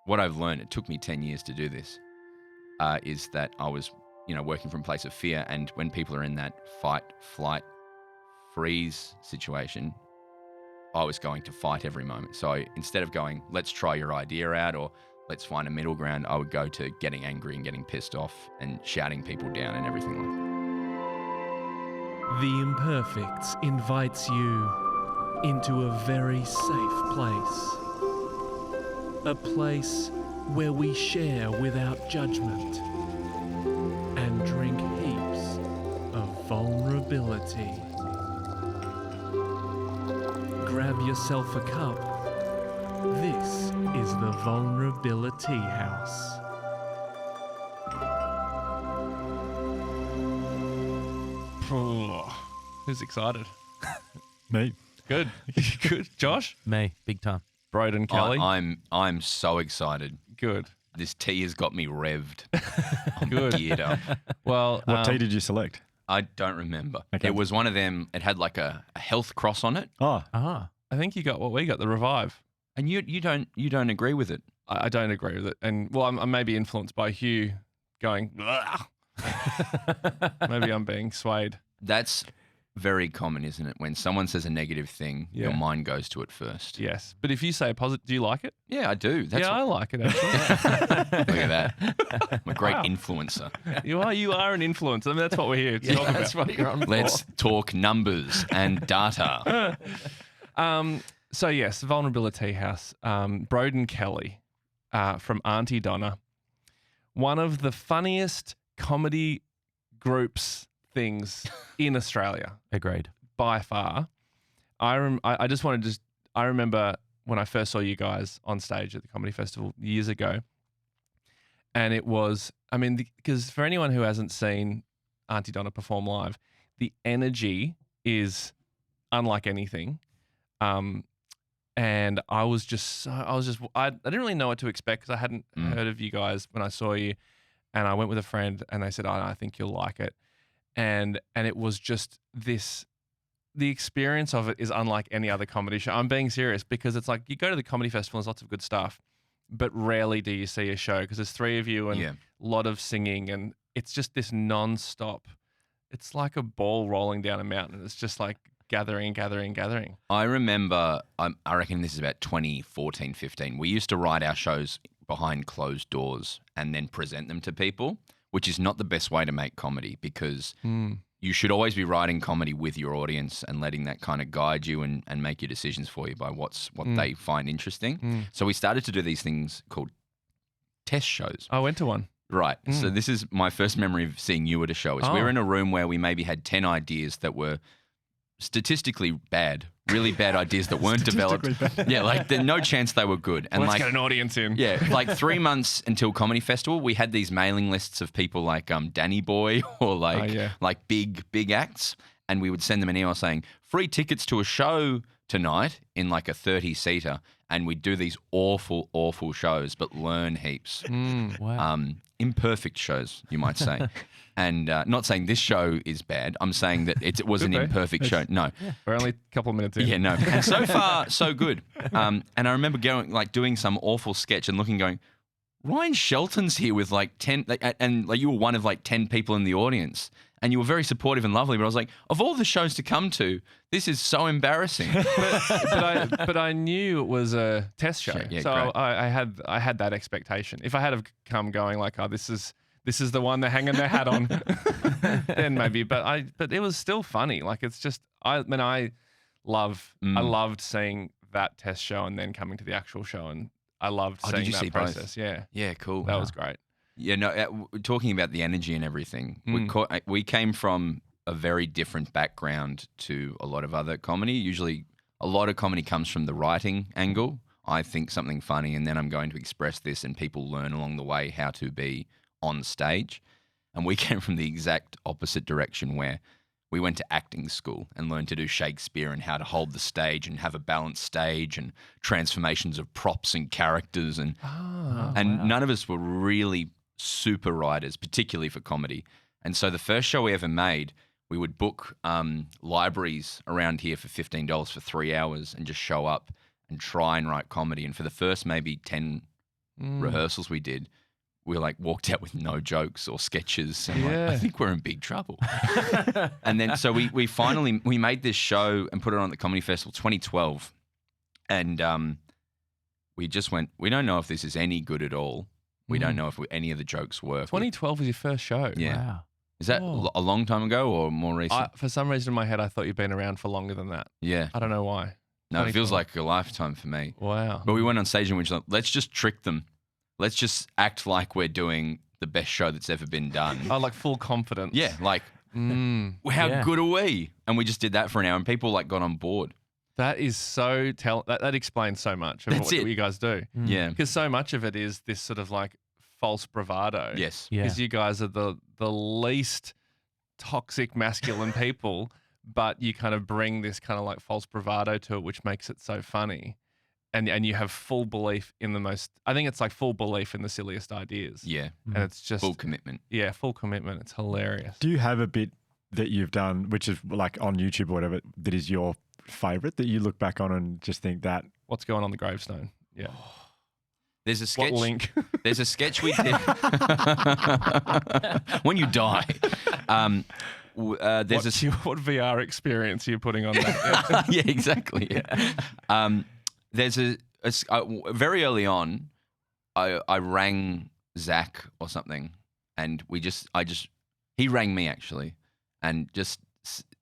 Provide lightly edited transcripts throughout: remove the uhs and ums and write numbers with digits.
what I've learned, it took me 10 years to do this, is that I was, working from a place of fear. And when people are in that fight, flight, freeze situation, I was going to fight every moment. So instead of going, let's try your idea out or let's find a middle ground, I would go to getting angry and getting pissed off and shouting people down and everything like that. The Imperfects invites you into a very safe place. A place where we share without judgment and drink heaps of vulnerability. Grab yourself a cup. This is the Vulnerabilitea House. Oh, who's excited? Me. Good. Good. Josh? Me, big time. Broden Kelly? I'm so excited. Good. This tea has got me revved. I'm Good. geared up. Well, What tea did you select? I don't remember. Okay. It was one of them. It had like a health cross on it, Oh, Ah, I think you got what we got, the Revive. and you don't agree with it. I don't agree with it. And, well, I'm maybe influenced by Hugh going, "Blah." Maybe I'm being swayed. That's very common, isn't it? When someone says a negative thing, your Yeah. mind goes to it first. Yes. But if you say positive, do you like it? Yeah, I do. That's I like it, actually. look at that. I'm a great Wow. influencer. You are an influencer. I mean, that's what we're here to talk about. that's what you're on Let's talk numbers and data. So yes, Vulnerabilitea House. Broden Kelly from Aunty Donna. One of the funniest comedy groups things in Australia Agreed. by far. I remember when I first saw you guys on stage at the comedy festival years ago, and it was, because for anyone who hasn't seen Aunty Donna perform live, the energy is unlike anything. And I didn't really know what to expect because I hadn't heard of you guys when I saw you, and I went with a friend and they said, I think you'll like it. And it was just this, the experience of it is unlike any other comedy show. I'm being serious because it's like you go to the comedy festival, there's lots of good stuff, but rarely do you see a show because there's three of you and a lot of singing, and it's just this non-stop. It's like a ball rolling down a mountain. It's just like gathering. I remember, I reckon this is about 2014, 15. We used to write our shows behind closed doors and then present them to people, which is not the best way to make comedy because you should always be writing comedy with your audience and letting that kind of guide you and make your decisions for you by what they find interesting. So we started to do these things called test shows. I went to one. Right. So this is my first memory of seeing you at a show. We were in a room where we maybe had 10 ideas that were statistically bad, really bad ideas that weren't developed. Yeah, like there's no chance they were good. And Let's like get an audience in. yeah, like 3 months until Comedy Festival, we had these mailing lists of people like Danny Boy or like big acts, and we would send them an email saying free tickets to a show tonight in like a 30-seater, and we'd do these awful shows, but learn heaps. Wow. Imperfect shows, you might say. And not saying this show is bad. I'm saying that it was an imperfect show. No. We're only a couple of minutes in. Yeah, no. And so far, so good. And I remember doing some awful sketch and going, Ryan Shelton's here with like 10, and like you were one of like 10 people in the audience. And you were very supportive and lovely, but I was like, of all the shows to come to, this is so embarrassing. but I knew it was a test show, Yeah, so great. I had that expectation. If I had have come going like, oh, this is the one they're hanging their hat on, then maybe. But it was still funny. Like it's just I loved seeing that test show and then coming to the actual show, and I loved seeing did you that see process. both? Yeah, Yeah, cool. that was great. Yeah, no, talking about the energy and everything, we came from a very different background to a lot of other comedy. Usually a lot of comedy comes from the writing angle. I think something funny and then I'm going to express this, and people learn along the way how to be on stage. And we came from the exact opposite direction, where we went to acting school and learned to do Shakespeare and how to hold the stage and have a balanced stage and transformations of props and characters. And none of us were really super writers, particularly for comedy. And so the first show we ever made, we would book libraries around here for $15 for 3 hours and just show up and try and write comedy. And for the first maybe 10 rehearsals we did, we like walked out with no jokes or sketches. And like, Yeah. I think we're in big trouble. And then so we finally made this show and put it on at the Comedy Festival 2012. And we just went, we don't know if this is any good at all. We don't know if any of the jokes work. 2012 was your first show. Yeah. Wow. Is that Oh. a long time ago or more recent? For some reason in my head, I thought you'd been around for longer than that. Yeah. I don't know why. No, it 2012. feels like a lifetime for me. Wow. But we went on stage and we were like, let's just trick them. Let's just act like we're doing the best show that's ever been done. Oh, like full confidence. Yeah, like, Mm. how Yeah. good are we? And we just did that for an hour and people like got on board. That is so that explains so much of That's what it. you guys do. Yeah. Because so much of it is this sort of like false bravado. Yes. Yeah. Because you guys are the least toxic masculine people, but you kind of bring this kind of like false bravado to it, which makes it so funny. And you have full belief in the most, I think it's like full belief in the silliest ideas. Yeah. And it's just, Full commitment. yeah, full commitment. It's hilarious. Do you have a bit that you've done, which is like on YouTube or whatever, that is your favorite that you look back on and just think that? What's going on the gravestone? Yeah. There's a sketch. What link? There's a sketch we did. When you die. There's What VR experience are you putting on that? yeah, exactly. Yeah. There's very early on, I rang Zach or something, and he rang me actually, and just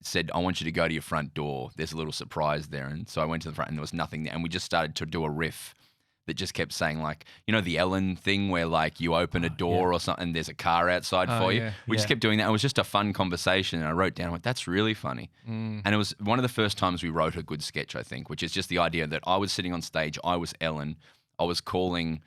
said, I want you to go to your front door. There's a little surprise there. And so I went to the front and there was nothing there. And we just started to do a riff that just kept saying like, you know, the Ellen thing where like you open a door or something and there's a car outside for you. yeah. We just kept doing that. It was just a fun conversation. And I wrote down, I went, that's really funny. And it was one of the first times we wrote a good sketch, I think, which is just the idea that I was sitting on stage. I was Ellen. I was calling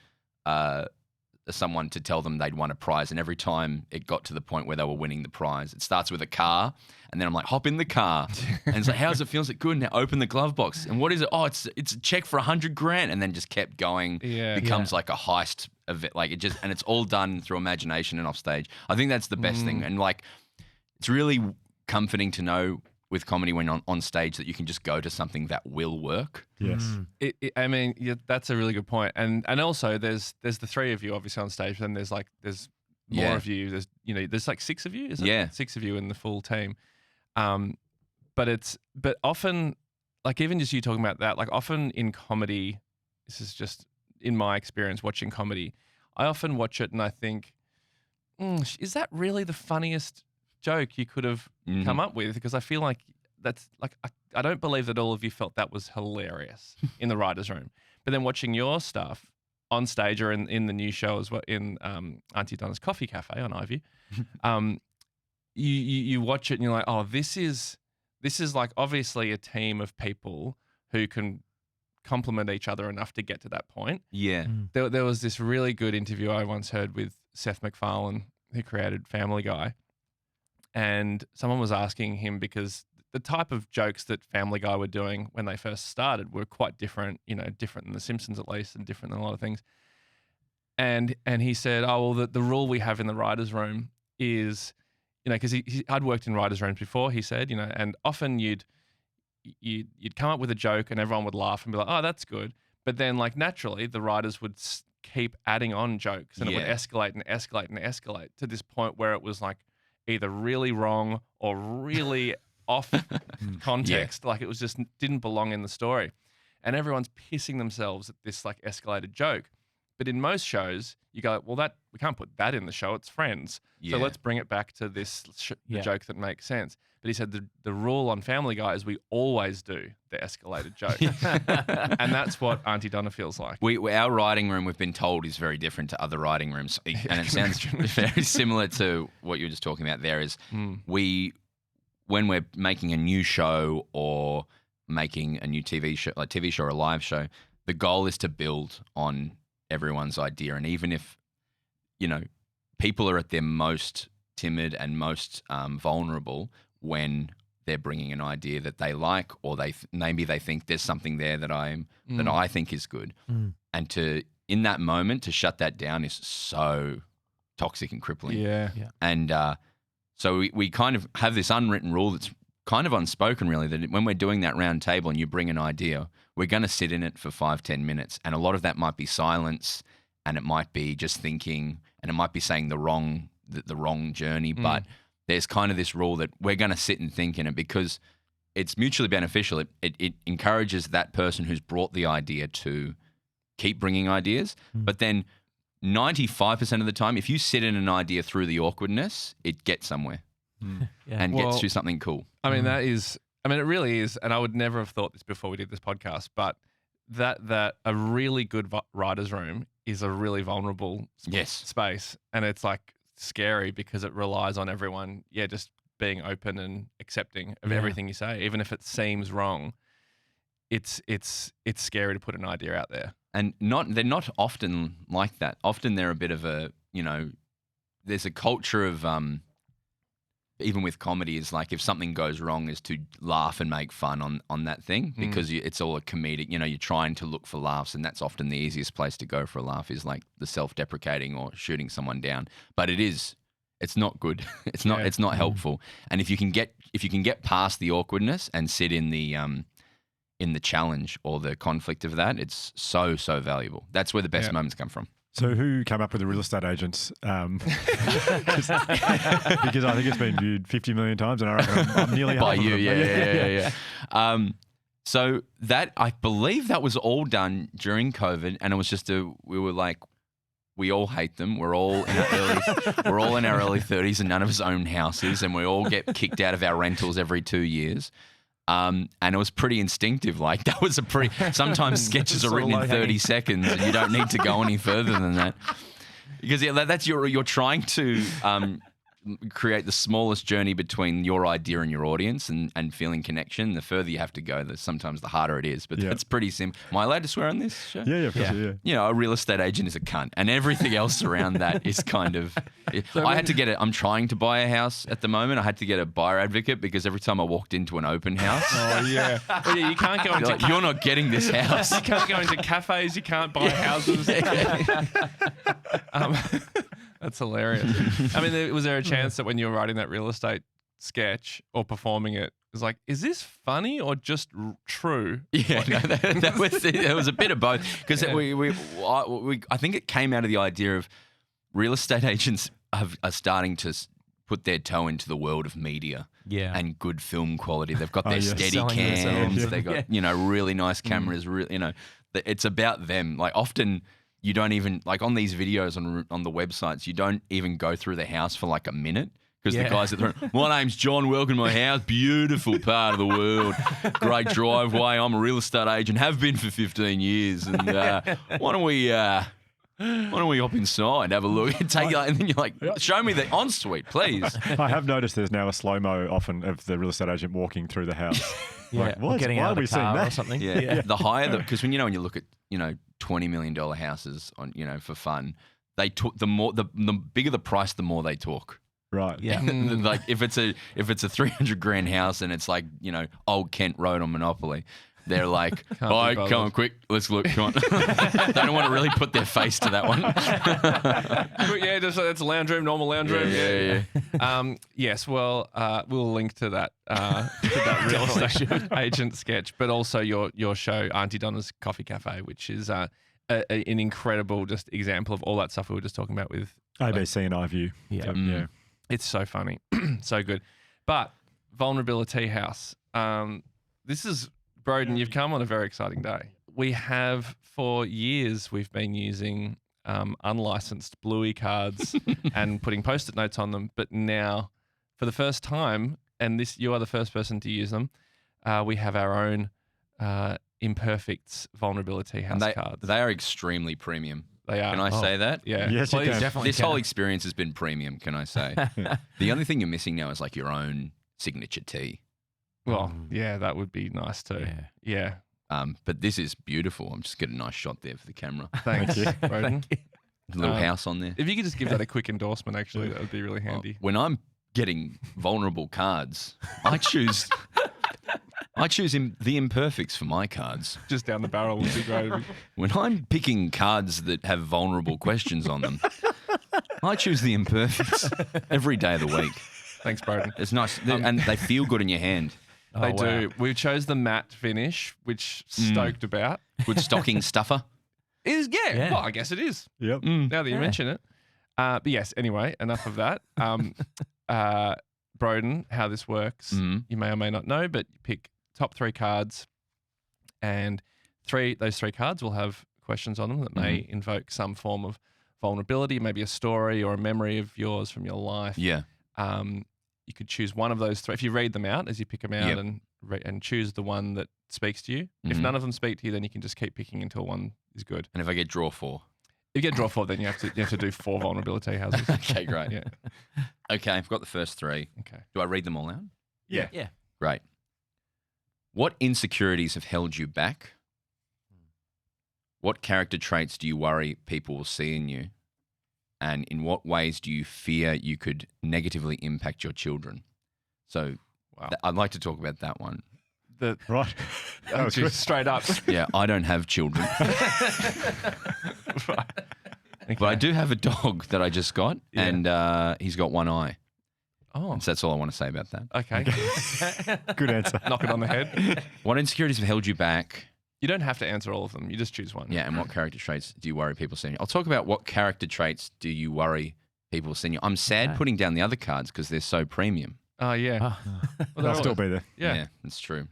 someone to tell them they'd won a prize. And every time it got to the point where they were winning the prize, it starts with a car. And then I'm like, hop in the car. And it's like, how's it feel? It's like, good. Now open the glove box. And what is it? Oh, it's a check for $100,000. And then just kept going. Yeah. Becomes like a heist event. Like and it's all done through imagination and off stage. I think that's the best thing. And like, it's really comforting to know with comedy when on stage that you can just go to something that will work. Yes. I mean, yeah, that's a really good point. And also there's the three of you obviously on stage, then there's more Yeah. of you. There's like six of you, is it? Yeah. 6 of you in the full team. But often, like even just you talking about that, like often in comedy, this is just in my experience watching comedy, I often watch it and I think, is that really the funniest joke you could have come up with? Because I feel like that's like, I don't believe that all of you felt that was hilarious in the writer's room. But then watching your stuff on stage or in the new show as well, in Aunty Donna's Coffee Cafe on iView, you watch it and you're like, oh, this is like obviously a team of people who can complement each other enough to get to that point. Yeah. There was this really good interview I once heard with Seth MacFarlane, who created Family Guy. And someone was asking him, because the type of jokes that Family Guy were doing when they first started were quite different, different than The Simpsons at least, and different than a lot of things. And he said, oh, well, the rule we have in the writer's room is, because I'd worked in writer's rooms before, he said, and often you'd come up with a joke and everyone would laugh and be like, oh, that's good. But then like naturally the writers would keep adding on jokes and it would escalate and escalate and escalate to this point where it was like either really wrong or really off context. Like it was just didn't belong in the story. And everyone's pissing themselves at this like escalated joke. But in most shows, you go, well, we can't put that in the show. It's Friends. So let's bring it back to this the joke that makes sense. But he said the rule on Family Guy is we always do the escalated joke. And that's what Aunty Donna feels like. Our writing room, we've been told, is very different to other writing rooms. And it sounds very similar to what you were just talking about there is when we're making a new show or making a new TV show or a live show, the goal is to build on everyone's idea. And even if, people are at their most timid and most vulnerable when they're bringing an idea that they like, or maybe they think there's something there that I think is good. And in that moment, to shut that down is so toxic and crippling. Yeah. And so we kind of have this unwritten rule that's kind of unspoken, really, that when we're doing that round table and you bring an idea, we're going to sit in it for 5-10 minutes. And a lot of that might be silence and it might be just thinking, and it might be saying the wrong journey, but there's kind of this rule that we're going to sit and think in it because it's mutually beneficial. It encourages that person who's brought the idea to keep bringing ideas, but then 95% of the time, if you sit in an idea through the awkwardness, it gets somewhere and gets to something cool. I mean, it really is. And I would never have thought this before we did this podcast, but that a really good writer's room is a really vulnerable space. And it's like scary because it relies on everyone, just being open and accepting of everything you say. Even if it seems wrong, it's scary to put an idea out there. And they're not often like that. Often they're a bit of a, there's a culture of, even with comedy, is like if something goes wrong is to laugh and make fun on that thing because it's all a comedic, you're trying to look for laughs, and that's often the easiest place to go for a laugh is like the self-deprecating or shooting someone down. But it's not good. It's not helpful. And if you can get past the awkwardness and sit in the challenge or the conflict of that, it's so valuable. That's where the best moments come from. So who came up with the real estate agents? Because I think it's been viewed 50 million times, and I reckon I'm nearly by half you. of them. Yeah. So that, I believe that was all done during COVID, and it was just we were like, we all hate them. We're all in our early 30s, and none of us own houses, and we all get kicked out of our rentals every 2 years. And it was pretty instinctive. Like that was sometimes sketches are written in 30 seconds and you don't need to go any further than that. Because that's you're trying to create the smallest journey between your idea and your audience and feeling connection. The further you have to go, sometimes the harder it is. But that's pretty simple. Am I allowed to swear on this show? Yeah, for sure, yeah. A real estate agent is a cunt, and everything else around that is kind of. I'm trying to buy a house at the moment. I had to get a buyer advocate because every time I walked into an open house, you can't go into. You're not getting this house. You can't go into cafes. You can't buy houses. That's hilarious. I mean, was there a chance that when you were writing that real estate sketch or performing it, it was like, is this funny or just true? Yeah, it was a bit of both because I think it came out of the idea of real estate agents are starting to put their toe into the world of media and good film quality. They've got their steady cams. They've got, really nice cameras. It's about them. Like often you don't even, like on these videos on the websites, you don't even go through the house for like a minute. Because the guys at the front, my name's John, welcome to my house, beautiful part of the world, great driveway, I'm a real estate agent, have been for 15 years, and why don't we hop inside, have a look, and and then you're like, show me the ensuite, please. I have noticed there's now a slow-mo often of the real estate agent walking through the house. Or getting out of the car or something. Yeah. The higher, because when you look at, $20 million houses on, for fun, they talk, the bigger the price, the more they talk. Right. Yeah. Like if it's a $300,000 house and it's like, Old Kent Road on Monopoly, they're like, all right, come on, quick, let's look, come on. They don't want to really put their face to that one. Just it's a lounge room, normal lounge room. Yeah. Yes, well, we'll link to that real estate agent sketch, but also your show, Aunty Donna's Coffee Cafe, which is an incredible just example of all that stuff we were just talking about with ABC and iView. Yeah. It's so funny, so good. But Vulnerabilitea House, this is, Broden, you've come on a very exciting day. We have, for years, we've been using unlicensed Bluey cards and putting Post-it notes on them. But now, for the first time, and you are the first person to use them, we have our own Imperfects Vulnerabilitea House cards. They are extremely premium. They are. Can I say that? Yeah. Yes, you can. Definitely This whole experience has been premium, can I say? The only thing you're missing now is like your own signature tea. Well, that would be nice too. Yeah. But this is beautiful. I'm just getting a nice shot there for the camera. Thanks, Broden. A little house on there. If you could just give that a quick endorsement, actually, that would be really handy. When I'm getting vulnerable cards, I choose the Imperfects for my cards. Just down the barrel would be great. When I'm picking cards that have vulnerable questions on them, I choose the Imperfects every day of the week. Thanks, Broden. It's nice. And they feel good in your hand. They do. We chose the matte finish, which stoked about. Good stocking stuffer. Yeah. Well, I guess it is. Yep. Now that you Yeah. mention it. But yes, anyway, enough of that. Broden, how this works, you may or may not know, but you pick top 3 cards, and those three cards will have questions on them that may invoke some form of vulnerability, maybe a story or a memory of yours from your life. Yeah. You could choose one of those 3. If you read them out as you pick them out Yep. and choose the one that speaks to you. If none of them speak to you, then you can just keep picking until one is good. And if I get draw 4. If you get draw 4, then you have to do 4 vulnerability houses. Okay, great. Yeah. Okay, I've got the first 3. Okay. Do I read them all out? Yeah. Yeah. Great. What insecurities have held you back? What character traits do you worry people will see in you? And in what ways do you fear you could negatively impact your children? So Wow. I'd like to talk about that one. Right. That was good. Just straight up. Yeah, I don't have children, Right. Okay. but I do have a dog that I just got, Yeah. and he's got one eye. Oh, So that's all I want to say about that. okay. Good answer. Knock it on the head. What insecurities have held you back? You don't have to answer all of them. You just choose one. Yeah, and what character traits do you worry people see in you? I'll talk about what character traits do you worry people see in you. I'm sad Okay. putting down the other cards because they're so premium. Oh, yeah. Oh. Well, They'll they're still all- be there. Yeah. That's true.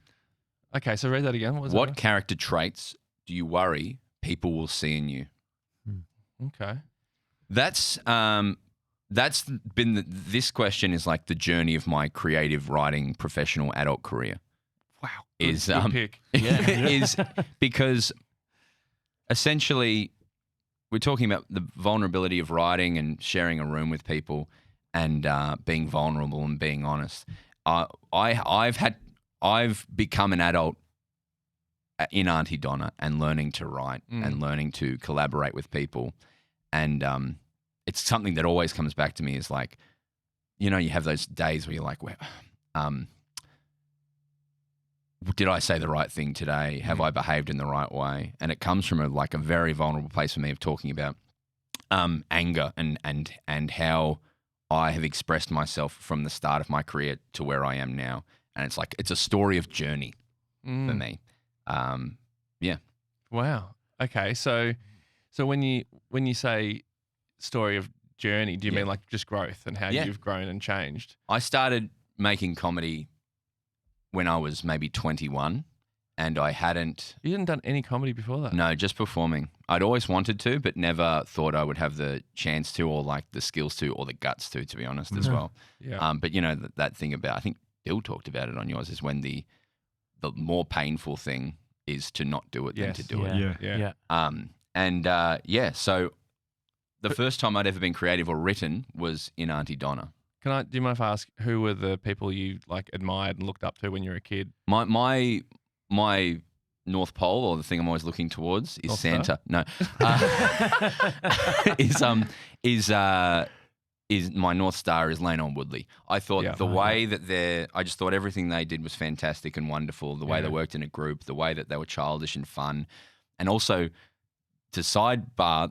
Okay, so read that again. What was What that? character traits do you worry people will see in you? Okay. That's been this question is like the journey of my creative writing professional adult career. Wow. Is Good pick. Yeah. is because essentially we're talking about the vulnerability of writing and sharing a room with people and being vulnerable and being honest. I've become an adult in Aunty Donna and learning to write and learning to collaborate with people, and it's something that always comes back to me is like, you know, you have those days where you're like, well, did I say the right thing today? Have I behaved in the right way? And it comes from a very vulnerable place for me of talking about anger and how I have expressed myself from the start of my career to where I am now. And it's a story of journey for me. Yeah. Wow. Okay. So when you say story of journey, do you mean like just growth and how Yeah. you've grown and changed? I started making comedy when I was maybe 21, and I hadn't. You hadn't done any comedy before that? No, just performing. I'd always wanted to, but never thought I would have the chance to, or like the skills to, or the guts to be honest, as well. Yeah. But you know that thing about, I think Bill talked about it on yours, is when the more painful thing is to not do it than Yes. to do it. Yeah. Yeah. So the first time I'd ever been creative or written was in Aunty Donna. Do you mind if I ask who were the people you like admired and looked up to when you were a kid? My North Pole, or the thing I'm always looking towards, is North Santa. No, is my North Star is Lane on Woodley. I thought Yeah. the way that I just thought everything they did was fantastic and wonderful. The way they worked in a group, the way that they were childish and fun, and also to sidebar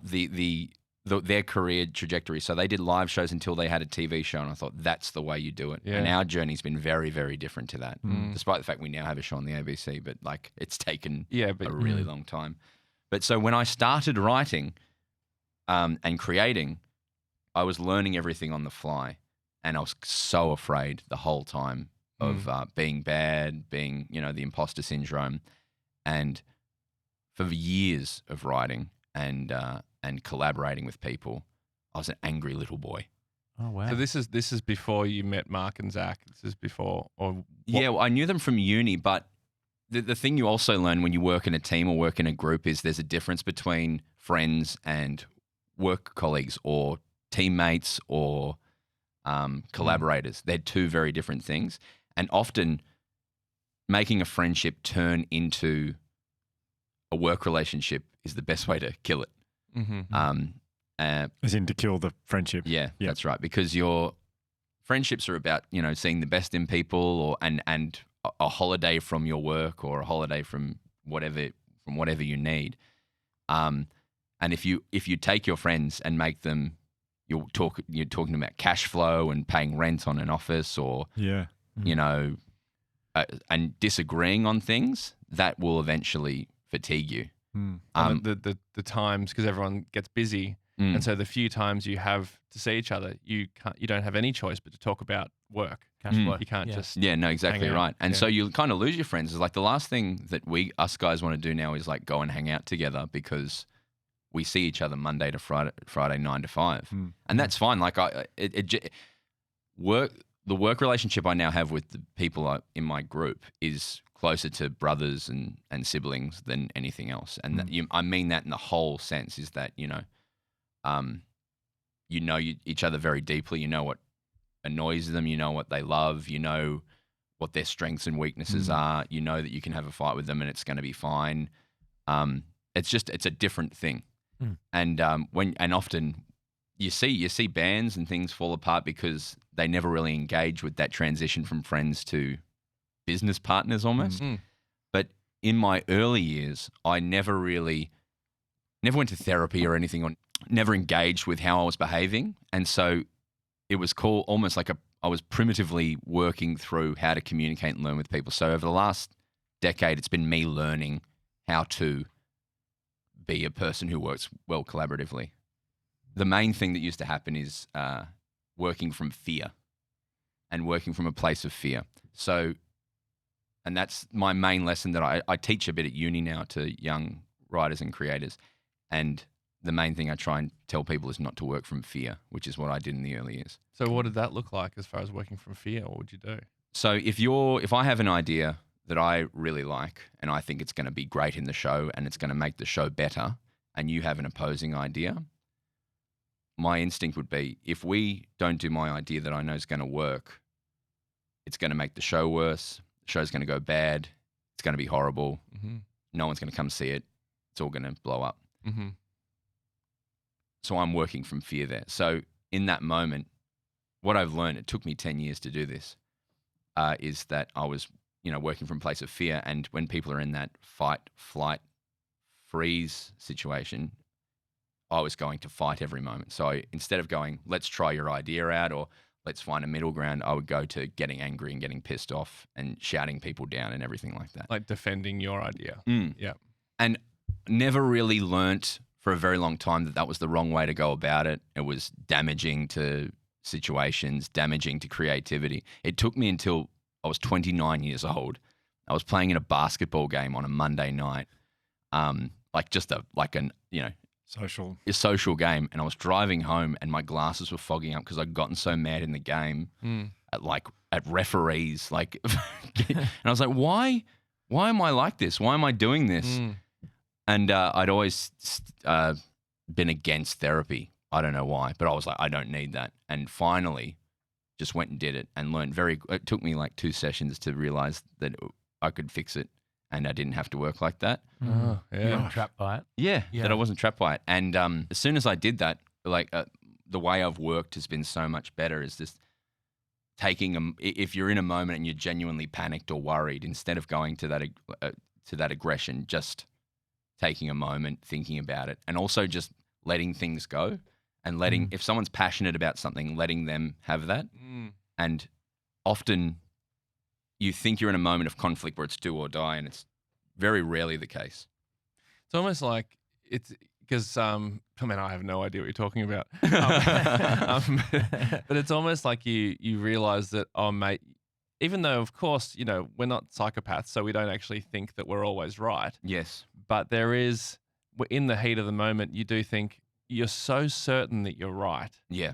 their career trajectory. So they did live shows until they had a TV show, and I thought that's the way you do it. Yeah. And our journey's been very, very different to that, despite the fact we now have a show on the ABC. But like, it's taken a really long time. But so when I started writing and creating, I was learning everything on the fly, and I was so afraid the whole time of being bad, being the imposter syndrome, and for years of writing and collaborating with people, I was an angry little boy. Oh wow. So this is before you met Mark and Zach. This is before, or what? Yeah, well, I knew them from uni, but the thing you also learn when you work in a team or work in a group is there's a difference between friends and work colleagues or teammates or collaborators. They're two very different things. And often making a friendship turn into a work relationship is the best way to kill it. As in to kill the friendship. Yeah, that's right. Because your friendships are about, seeing the best in people, or and a holiday from your work, or a holiday from whatever you need. And if you take your friends and make them, you're talking about cash flow and paying rent on an office, or and disagreeing on things, that will eventually fatigue you. And the times, because everyone gets busy, and so the few times you have to see each other, you don't have any choice but to talk about work. Cash flow. You can't just Yeah, no, exactly hang out. right. And Yeah. so you kind of lose your friends. It's like the last thing that us guys want to do now is like go and hang out together because we see each other Monday to Friday 9 to 5. And that's fine. Like the work relationship I now have with the people in my group is closer to brothers and siblings than anything else. And I mean that in the whole sense is that, you know each other very deeply. You know what annoys them. You know what they love. You know what their strengths and weaknesses are. You know that you can have a fight with them and it's going to be fine. It's a different thing. And often you see bands and things fall apart because they never really engage with that transition from friends to business partners almost. But in my early years, I never went to therapy or anything, or never engaged with how I was behaving. And so it was almost like I was primitively working through how to communicate and learn with people. So over the last decade, it's been me learning how to be a person who works well collaboratively. The main thing that used to happen is working from fear and working from a place of fear. So, and that's my main lesson that I teach a bit at uni now to young writers and creators. And the main thing I try and tell people is not to work from fear, which is what I did in the early years. So what did that look like as far as working from fear? What would you do? So if I have an idea that I really like and I think it's going to be great in the show and it's going to make the show better, and you have an opposing idea, my instinct would be, if we don't do my idea that I know is going to work, it's going to make the show worse. The show's going to go bad. It's going to be horrible. No one's going to come see it. It's all going to blow up. So I'm working from fear there. So in that moment, what I've learned, it took me 10 years to do this, is that I was, working from a place of fear. And when people are in that fight, flight, freeze situation, I was going to fight every moment. So instead of going, let's try your idea out or let's find a middle ground, I would go to getting angry and getting pissed off and shouting people down and everything like that. Like defending your idea. Yeah. And never really learnt for a very long time that was the wrong way to go about it. It was damaging to situations, damaging to creativity. It took me until I was 29 years old. I was playing in a basketball game on a Monday night, a social game, and I was driving home and my glasses were fogging up because I'd gotten so mad in the game at referees, and I was like, why am I like this? Why am I doing this? And I'd always been against therapy. I don't know why, but I was like, I don't need that. And finally just went and did it and learned it took me like 2 sessions to realize that I could fix it and I didn't have to work like that. Oh, yeah. You weren't trapped by it. Yeah, that I wasn't trapped by it. And as soon as I did that, the way I've worked has been so much better. Is just taking if you're in a moment and you're genuinely panicked or worried, instead of going to that aggression, just taking a moment, thinking about it, and also just letting things go and letting, if someone's passionate about something, letting them have that. And often you think you're in a moment of conflict where it's do or die, and it's very rarely the case. It's almost like it's because, I have no idea what you're talking about. But it's almost like you realize that, oh, mate, even though, of course, we're not psychopaths, so we don't actually think that we're always right. Yes. But in the heat of the moment, you do think you're so certain that you're right. Yeah.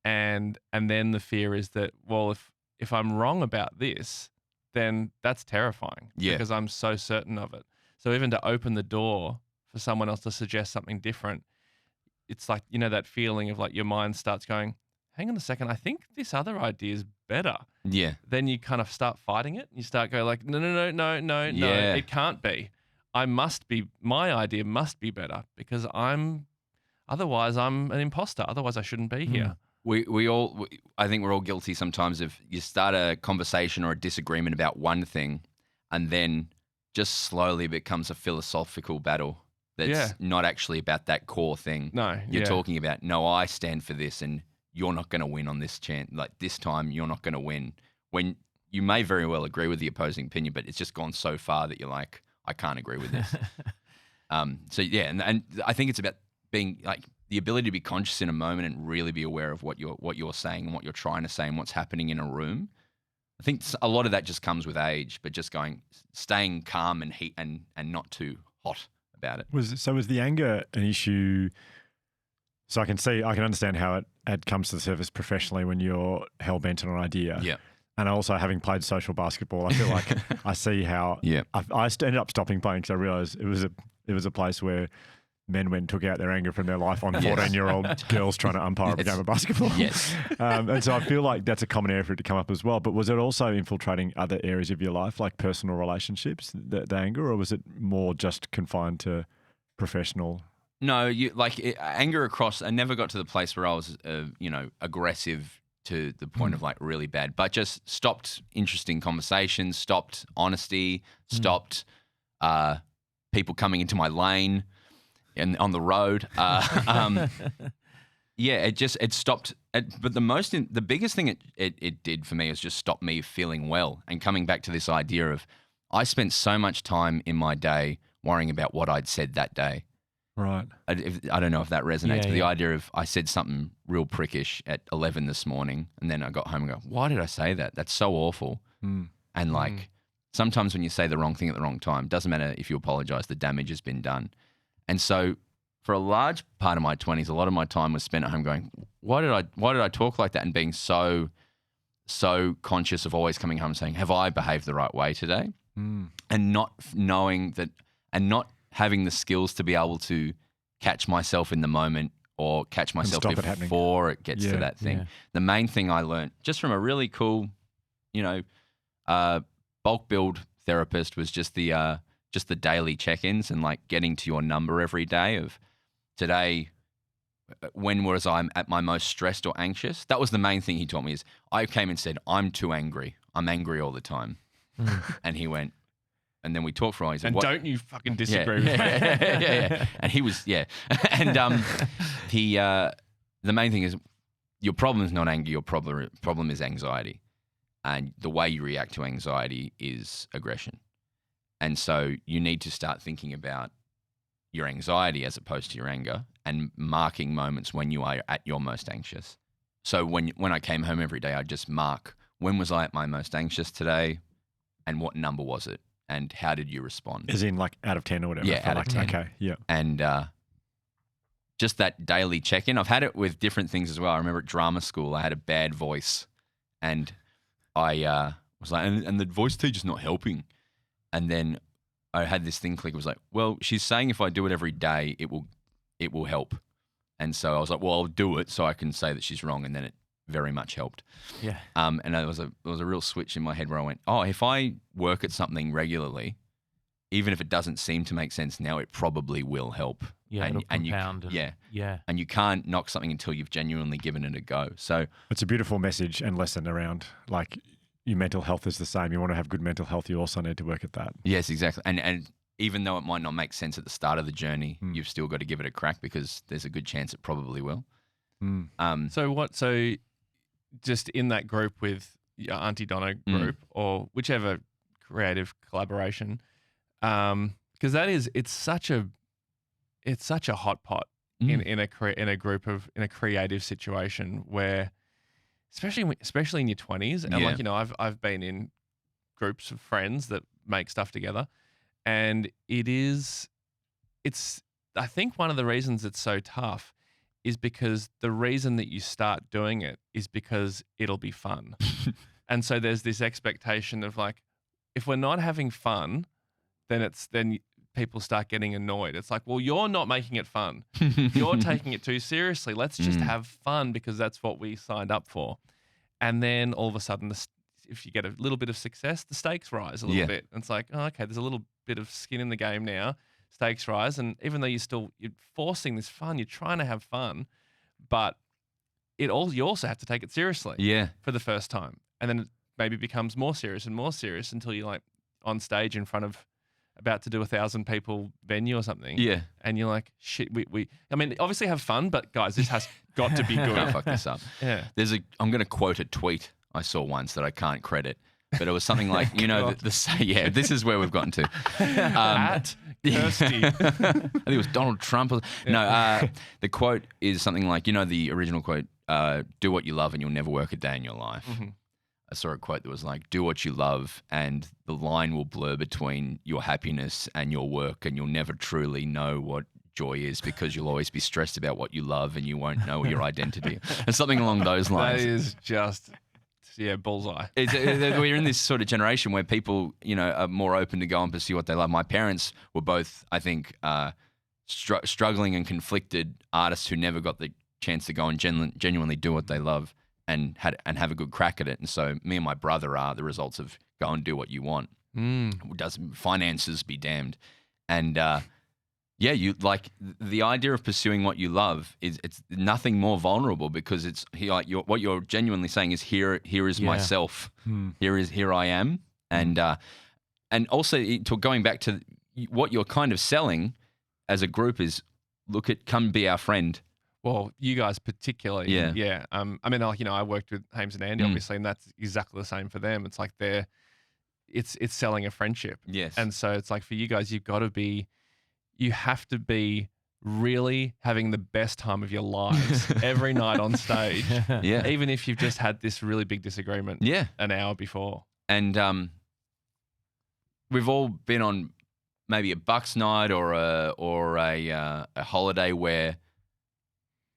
And then the fear is that, well, if I'm wrong about this, then that's terrifying. Yeah. Because I'm so certain of it. So even to open the door for someone else to suggest something different, it's like, that feeling of like your mind starts going, hang on a second, I think this other idea is better. Yeah. Then you kind of start fighting it. You start going like, no, Yeah. it can't be. My idea must be better because otherwise I'm an imposter. Otherwise I shouldn't be here. I think we're all guilty sometimes if you start a conversation or a disagreement about one thing and then just slowly becomes a philosophical battle that's not actually about that core thing. No. You're talking about, no, I stand for this and you're not going to win on this chance. Like this time you're not going to win. When you may very well agree with the opposing opinion, but it's just gone so far that you're like, I can't agree with this. So yeah, and I think it's about being like the ability to be conscious in a moment and really be aware of what you're saying and what you're trying to say and what's happening in a room. I think a lot of that just comes with age, but just staying calm and not too hot about it. Was the anger an issue? So I can understand how it comes to the surface professionally when you're hell bent on an idea. Yeah. And also, having played social basketball, I feel like I see how. Yeah. I ended up stopping playing because I realised it was a place where men went and took out their anger from their life on 14-year-old girls trying to umpire a game of basketball. Yes. And so I feel like that's a common area for it to come up as well. But was it also infiltrating other areas of your life, like personal relationships, the anger, or was it more just confined to professional? No, anger across. I never got to the place where I was, aggressive to the point of like really bad, but just stopped interesting conversations, stopped honesty, stopped people coming into my lane and on the road. It stopped. But the biggest thing it did for me is just stop me feeling well and coming back to this idea of I spent so much time in my day worrying about what I'd said that day. Right. I don't know if that resonates, but the idea of I said something real prickish at 11 this morning and then I got home and go, why did I say that? That's so awful. And like sometimes when you say the wrong thing at the wrong time, doesn't matter if you apologize, the damage has been done. And so for a large part of my 20s, a lot of my time was spent at home going, why did I talk like that? And being so conscious of always coming home saying, have I behaved the right way today? And not knowing that and not having the skills to be able to catch myself in the moment or catch myself before it gets to that thing. Yeah. The main thing I learned just from a really cool, bulk build therapist was just the daily check-ins and like getting to your number every day of today, when was I at my most stressed or anxious? That was the main thing he taught me is I came and said, I'm too angry. I'm angry all the time. And he went, and then we talked for a while. He said, and don't you fucking disagree with me. Yeah. And he was, And the main thing is your problem is not anger. Your problem is anxiety. And the way you react to anxiety is aggression. And so you need to start thinking about your anxiety as opposed to your anger and marking moments when you are at your most anxious. So when I came home every day, I'd just mark when was I at my most anxious today and what number was it? And how did you respond? As in like out of 10 or whatever? Yeah, out of 10. Okay, yeah. And just that daily check-in. I've had it with different things as well. I remember at drama school, I had a bad voice and I was like, and the voice teacher's not helping. And then I had this thing click. It was like, well, she's saying if I do it every day, it will help. And so I was like, well, I'll do it so I can say that she's wrong. And then it very much helped. Yeah. And there was a real switch in my head where I went, oh, if I work at something regularly, even if it doesn't seem to make sense now, it probably will help. Yeah, it'll compound. And you can't knock something until you've genuinely given it a go. So it's a beautiful message and lesson around like your mental health is the same. You want to have good mental health, you also need to work at that. Yes, exactly. And even though it might not make sense at the start of the journey, you've still got to give it a crack because there's a good chance it probably will. So just in that group with your Aunty Donna group or whichever creative collaboration, because it's such a hot pot in a group in a creative situation where, especially in your 20s, and I've been in groups of friends that make stuff together, and it's I think one of the reasons it's so tough is because the reason that you start doing it is because it'll be fun. And so there's this expectation of like, if we're not having fun, then people start getting annoyed. It's like, well, you're not making it fun. You're taking it too seriously. Let's just have fun because that's what we signed up for. And then all of a sudden, if you get a little bit of success, the stakes rise a little bit. And it's like, oh, okay, there's a little bit of skin in the game now. Stakes rise, and even though you're forcing this fun, you're trying to have fun, but you also have to take it seriously for the first time, and then it maybe becomes more serious and more serious until you're like on stage in front of about to do 1,000 people venue or something, and you're like, shit, we I mean, obviously have fun, but guys, this has got to be good. Can't fuck this up. Yeah, I'm going to quote a tweet I saw once that I can't credit. but it was something like, yeah, this is where we've gotten to. At Kirsty. I think it was Donald Trump. No, the quote is something like, the original quote, do what you love and you'll never work a day in your life. Mm-hmm. I saw a quote that was like, do what you love and the line will blur between your happiness and your work and you'll never truly know what joy is because you'll always be stressed about what you love and you won't know your identity. And something along those lines. That is just, bullseye. We're in this sort of generation where people, are more open to go and pursue what they love. My parents were both, I think, struggling and conflicted artists who never got the chance to go and genuinely do what they love and have a good crack at it. And so me and my brother are the results of go and do what you want. Doesn't finances be damned. And you like the idea of pursuing what you love it's nothing more vulnerable because it's what you're genuinely saying is here is myself. Here I am. And also going back to what you're kind of selling as a group is come be our friend. Well, you guys particularly, yeah. I mean, I worked with Hames and Andy, obviously, and that's exactly the same for them. It's like it's selling a friendship. Yes. And so it's like for you guys, you have to be really having the best time of your lives every night on stage. Yeah. Even if you've just had this really big disagreement. An hour before. And we've all been on maybe a Bucks night or a holiday where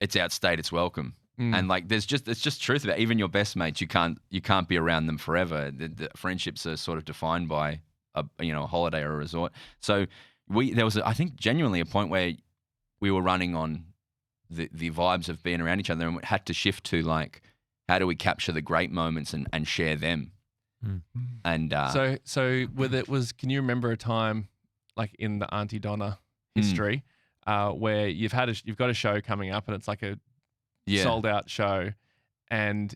it's outstayed its welcome. And like it's just truth about it. Even your best mates, you can't be around them forever. The friendships are sort of defined by a holiday or a resort. So there was I think genuinely a point where we were running on the vibes of being around each other and had to shift to like how do we capture the great moments and share them. And so with it can you remember a time like in the Aunty Donna history where you've got a show coming up and it's like a sold out show and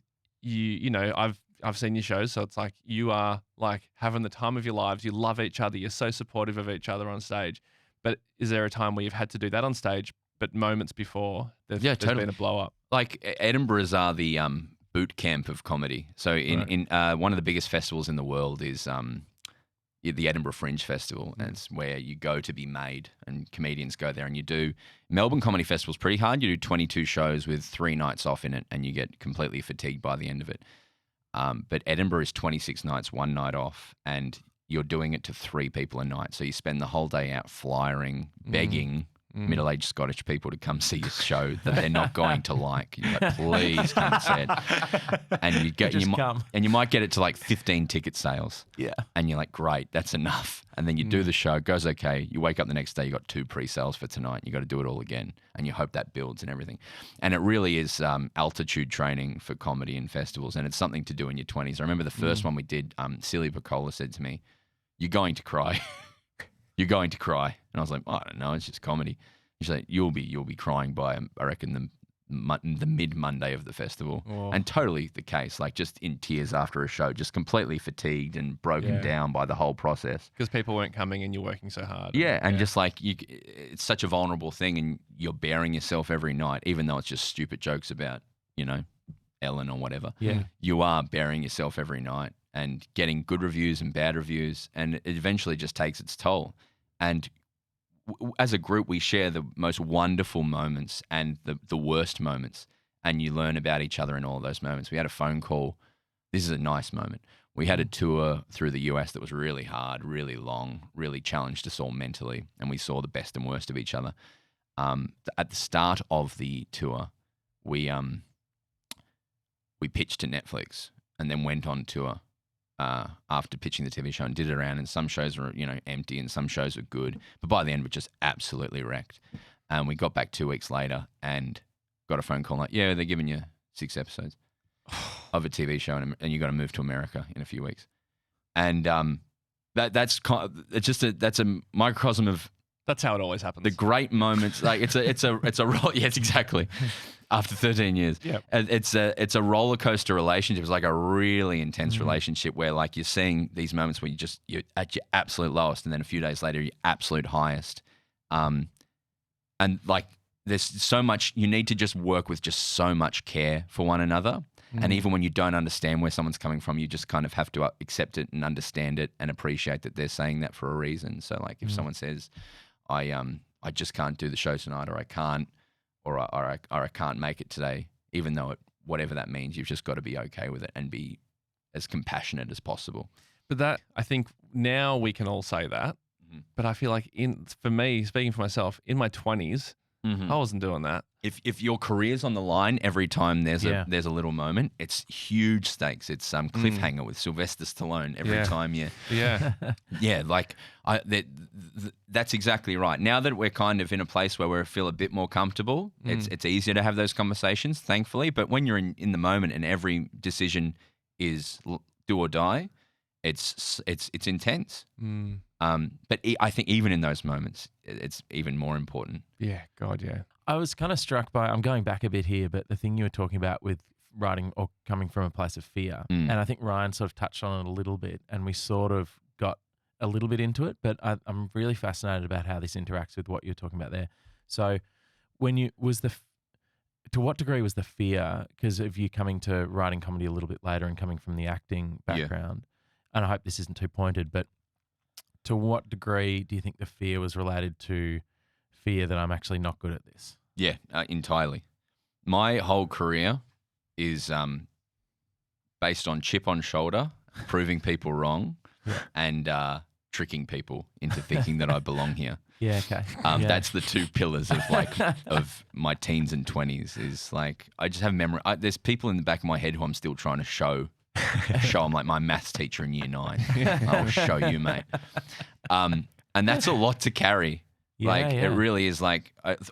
I've seen your shows, so it's like you are like having the time of your lives. You love each other. You're so supportive of each other on stage. But is there a time where you've had to do that on stage, but moments before there's been a blow up? Like Edinburghs are the boot camp of comedy. So in one of the biggest festivals in the world is the Edinburgh Fringe Festival, and it's where you go to be made, and comedians go there and you do. Melbourne Comedy Festival's pretty hard. You do 22 shows with 3 nights off in it, and you get completely fatigued by the end of it. But Edinburgh is 26 nights, 1 night off, and you're doing it to 3 people a night. So you spend the whole day out flyering, begging middle-aged Scottish people to come see your show that they're not going to like. You're like, please come see it. And you might get it to like 15 ticket sales. Yeah. And you're like, great, that's enough. And then you do the show, it goes okay. You wake up the next day, you got 2 pre-sales for tonight. You got to do it all again. And you hope that builds and everything. And it really is altitude training for comedy and festivals. And it's something to do in your 20s. I remember the first one we did, Silly said to me, you're going to cry. You're going to cry. And I was like, I don't know, it's just comedy. She's like, you'll be crying by, I reckon, the mid-Monday of the festival. Oh. And totally the case, like just in tears after a show, just completely fatigued and broken down by the whole process. Because people weren't coming and you're working so hard. Yeah, and just like, it's such a vulnerable thing and you're bearing yourself every night, even though it's just stupid jokes about, Ellen or whatever. Yeah. You are bearing yourself every night and getting good reviews and bad reviews, and it eventually just takes its toll. And as a group, we share the most wonderful moments and the worst moments, and you learn about each other in all those moments. We had a phone call. This is a nice moment. We had a tour through the US that was really hard, really long, really challenged us all mentally, and we saw the best and worst of each other. At the start of the tour, we pitched to Netflix and then went on tour after pitching the TV show and did it around. And some shows were, empty and some shows were good. But by the end, we're just absolutely wrecked. And we got back 2 weeks later and got a phone call like, yeah, they're giving you 6 episodes of a TV show and you got to move to America in a few weeks. And that's a microcosm of that's how it always happens. The great moments, like it's a roll. Yes, exactly. After 13 years, it's a roller coaster relationship. It's like a really intense relationship where like you're seeing these moments where you're at your absolute lowest, and then a few days later your absolute highest. And like there's so much you need to just work with, just so much care for one another. And even when you don't understand where someone's coming from, you just kind of have to accept it and understand it and appreciate that they're saying that for a reason. So like if someone says, I just can't do the show tonight, or I can't, or I can't make it today, even though whatever that means, you've just got to be okay with it and be as compassionate as possible. But that, I think now we can all say that, but I feel like for me, speaking for myself, in my 20s, I wasn't doing that. If your career's on the line every time there's a little moment, it's huge stakes. It's cliffhanger with Sylvester Stallone every time you. Yeah. Yeah, like that's exactly right. Now that we're kind of in a place where we feel a bit more comfortable, it's easier to have those conversations, thankfully. But when you're in the moment and every decision is do or die, it's intense. But I think even in those moments, it's even more important. Yeah, God, yeah. I was kind of struck by, I'm going back a bit here, but the thing you were talking about with writing or coming from a place of fear, and I think Ryan sort of touched on it a little bit, and we sort of got a little bit into it, but I'm really fascinated about how this interacts with what you're talking about there. So to what degree was the fear, because of you coming to writing comedy a little bit later and coming from the acting background, and I hope this isn't too pointed, but to what degree do you think the fear was related to fear that I'm actually not good at this? Yeah, entirely. My whole career is based on chip on shoulder, proving people wrong, and tricking people into thinking that I belong here. Yeah, okay. That's the two pillars of of my teens and 20s. Is like I just have memory. There's people in the back of my head who I'm still trying to show. I'm like my maths teacher in year 9. I'll show you, mate. And that's a lot to carry. It really is. Like it's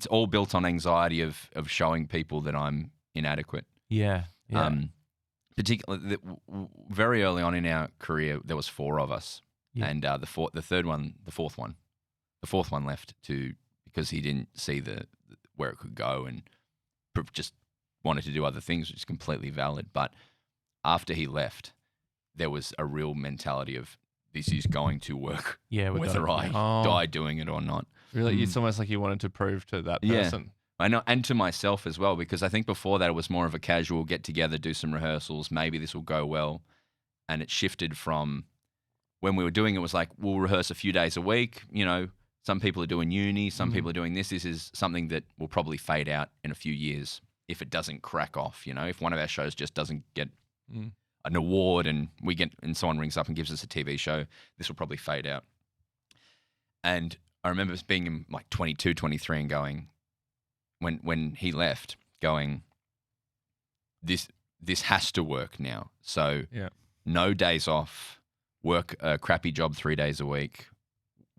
all built on anxiety of showing people that I'm inadequate. Yeah. Particularly very early on in our career, there was 4 of us, and the fourth one left because he didn't see where it could go and just wanted to do other things, which is completely valid. But after he left, there was a real mentality of this is going to work, whether I die doing it or not. Really, it's almost like you wanted to prove to that person. I know, and to myself as well, because I think before that it was more of a casual get together, do some rehearsals, maybe this will go well. And it shifted from when we were doing it was like, we'll rehearse a few days a week. You know, some people are doing uni, some people are doing this. This is something that will probably fade out in a few years if it doesn't crack off. You know, if one of our shows just doesn't get an award and someone rings up and gives us a TV show, this will probably fade out. And I remember being in like 22, 23 and going, when he left, going, this has to work now. So no days off, work a crappy job 3 days a week,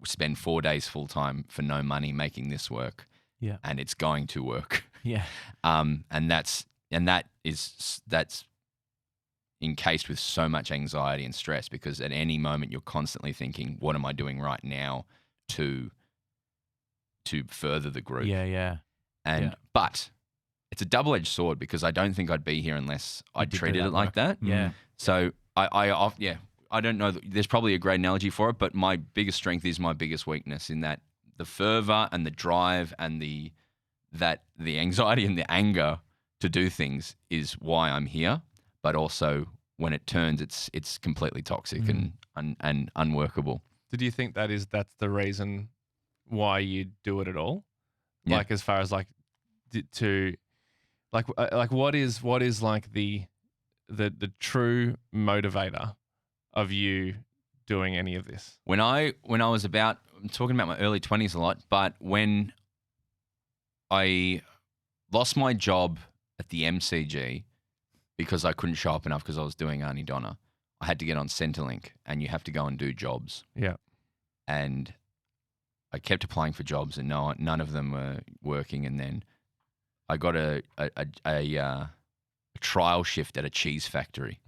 spend 4 days full time for no money making this work. Yeah. And it's going to work. Yeah. And that's encased with so much anxiety and stress, because at any moment you're constantly thinking, what am I doing right now to further the group? Yeah. But it's a double-edged sword, because I don't think I'd be here unless I treated it like that. Yeah. So I don't know. There's probably a great analogy for it, but my biggest strength is my biggest weakness, in that the fervor and the drive and the anxiety and the anger to do things is why I'm here. But also when it turns, it's completely toxic and unworkable. Did you think that's the reason why you do it at all? Yeah. Like as far as like what is like the true motivator of you doing any of this? When I was I'm talking about my early 20s a lot, but when I lost my job at the MCG because I couldn't show up enough because I was doing Aunty Donna, I had to get on Centrelink, and you have to go and do jobs. Yeah. And I kept applying for jobs, and none of them were working. And then I got a trial shift at a cheese factory.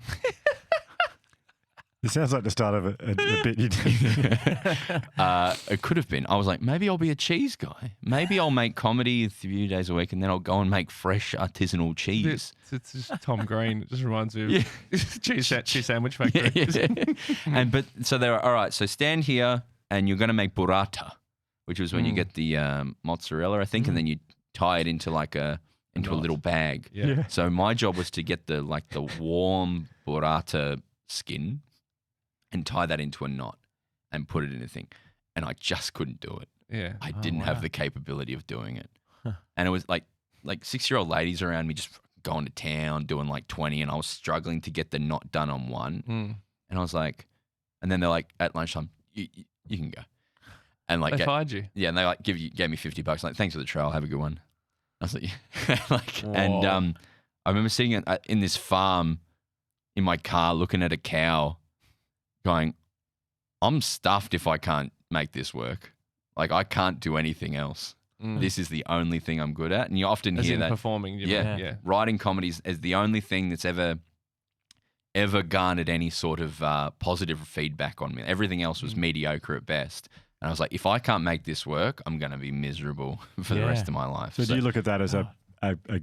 It sounds like the start of a bit you did. It could have been. I was like, maybe I'll be a cheese guy. Maybe I'll make comedy a few days a week, and then I'll go and make fresh artisanal cheese. It's just Tom Green. It just reminds me of cheese sandwich factory. Yeah. So they were, all right, so stand here and you're going to make burrata, which was when you get the mozzarella, I think, and then you tie it into like a into a little bag. Yeah. So my job was to get the warm burrata skin and tie that into a knot and put it in a thing. And I just couldn't do it. Yeah. I didn't have the capability of doing it. And it was like 6-year-old ladies around me just going to town, doing like 20, and I was struggling to get the knot done on one. And I was like, and then they're like, at lunchtime, you can go. And like, They fired you. yeah, and they like gave me $50. Like, thanks for the trial. Have a good one. I was like, and I remember sitting in this farm in my car looking at a cow going, I'm stuffed if I can't make this work. Like, I can't do anything else. This is the only thing I'm good at. And you often As hear in that. performing. Yeah. Writing comedies is the only thing that's ever garnered any sort of positive feedback on me. Everything else was mediocre at best. And I was like, if I can't make this work, I'm going to be miserable for the rest of my life. So do you look at that as a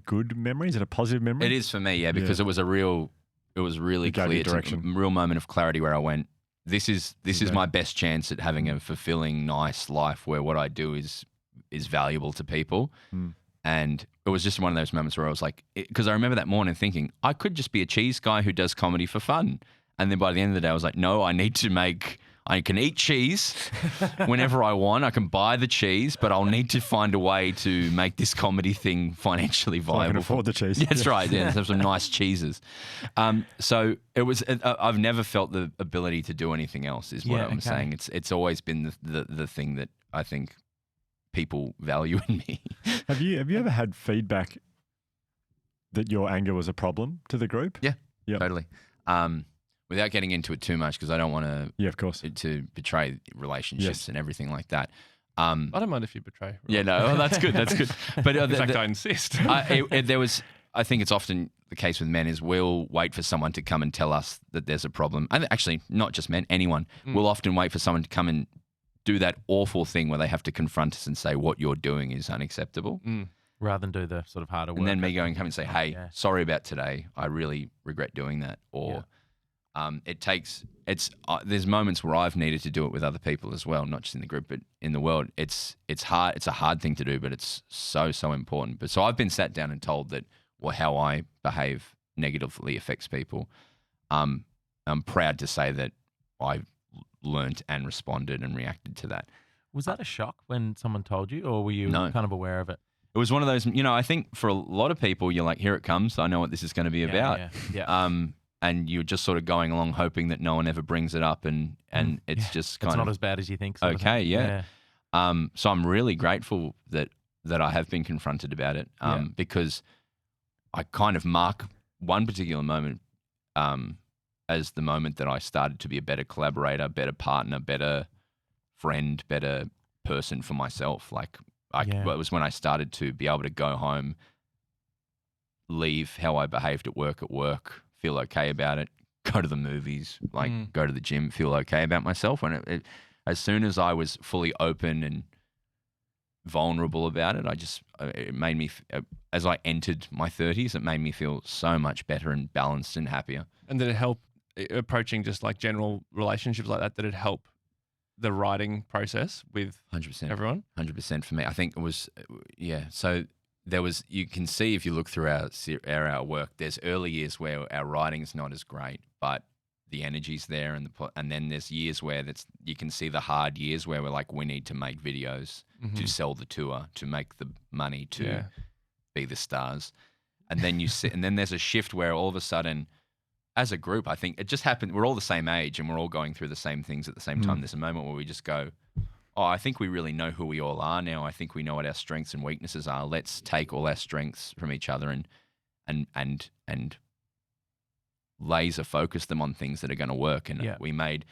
good memory? Is it a positive memory? It is for me, yeah, because it was really clear, direction. a real moment of clarity where I went, this is my best chance at having a fulfilling, nice life where what I do is valuable to people. And it was just one of those moments where I was like, because I remember that morning thinking, I could just be a cheese guy who does comedy for fun. And then by the end of the day, I was like, no, I can eat cheese whenever I want. I can buy the cheese, but I'll need to find a way to make this comedy thing financially viable. So I can afford the cheese. Yeah, that's right. Yeah, have some nice cheeses. So it was. I've never felt the ability to do anything else. Is what I'm saying. It's always been the thing that I think people value in me. Have you ever had feedback that your anger was a problem to the group? Yeah, totally. Without getting into it too much, because I don't want to, of course, to betray relationships and everything like that. I don't mind if you betray. Yeah, no, that's good. That's good. But in fact, I insist. I think it's often the case with men is we'll wait for someone to come and tell us that there's a problem. And actually, not just men, anyone will often wait for someone to come and do that awful thing where they have to confront us and say what you're doing is unacceptable. Rather than do the sort of harder work. And then me going come and say, hey, sorry about today. I really regret doing that. Or there's moments where I've needed to do it with other people as well, not just in the group, but in the world. It's hard. It's a hard thing to do, but it's so important. But so I've been sat down and told that how I behave negatively affects people. I'm proud to say that I learnt and responded and reacted to that. Was that a shock when someone told you, or were you kind of aware of it? It was one of those, I think for a lot of people, you're like, here it comes. I know what this is going to be about. Yeah. And you're just sort of going along hoping that no one ever brings it up, and it's just kind it's of not as bad as you think. Okay, yeah. So I'm really grateful that I have been confronted about it, because I kind of mark one particular moment as the moment that I started to be a better collaborator, better partner, better friend, better person for myself. It was when I started to be able to go home, leave how I behaved at work, feel okay about it, go to the movies, go to the gym, feel okay about myself. And as soon as I was fully open and vulnerable about it, it made me, as I entered my 30s, it made me feel so much better and balanced and happier. And did it help approaching just like general relationships like that? Did it help the writing process with 100% everyone? 100% for me. I think it was, So there was, you can see if you look through our work, there's early years where our writing's not as great, but the energy's there, and then there's years where you can see the hard years where we're like, we need to make videos to sell the tour, to make the money, to be the stars, and then and then there's a shift where all of a sudden, as a group, I think it just happened. We're all the same age and we're all going through the same things at the same time. There's a moment where we just go, oh, I think we really know who we all are now. I think we know what our strengths and weaknesses are. Let's take all our strengths from each other and laser focus them on things that are going to work. And we made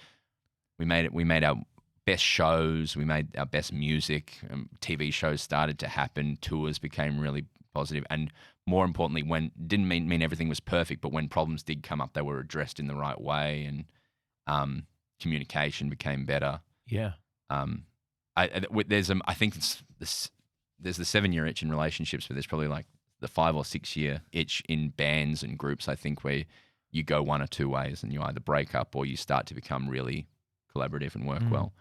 our best shows. We made our best music. TV shows started to happen. Tours became really positive. And more importantly, didn't mean everything was perfect, but when problems did come up, they were addressed in the right way, and communication became better. Yeah. I think there's the 7-year itch in relationships, but there's probably like the 5 or 6 year itch in bands and groups, I think, where you go one or two ways and you either break up or you start to become really collaborative and work well.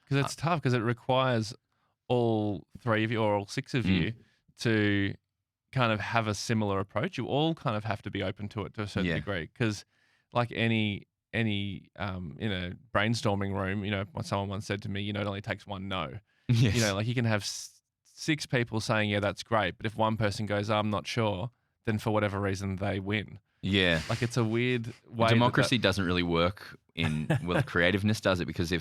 Because it's tough, because it requires all 3 of you or all 6 of you to kind of have a similar approach. You all kind of have to be open to it to a certain degree, because like any brainstorming room, what someone once said to me, it only takes one no. Yes. Like you can have 6 people saying, yeah, that's great, but if one person goes, I'm not sure, then for whatever reason they win. Yeah. Like it's a weird way. Democracy doesn't really work with creativeness, does it? Because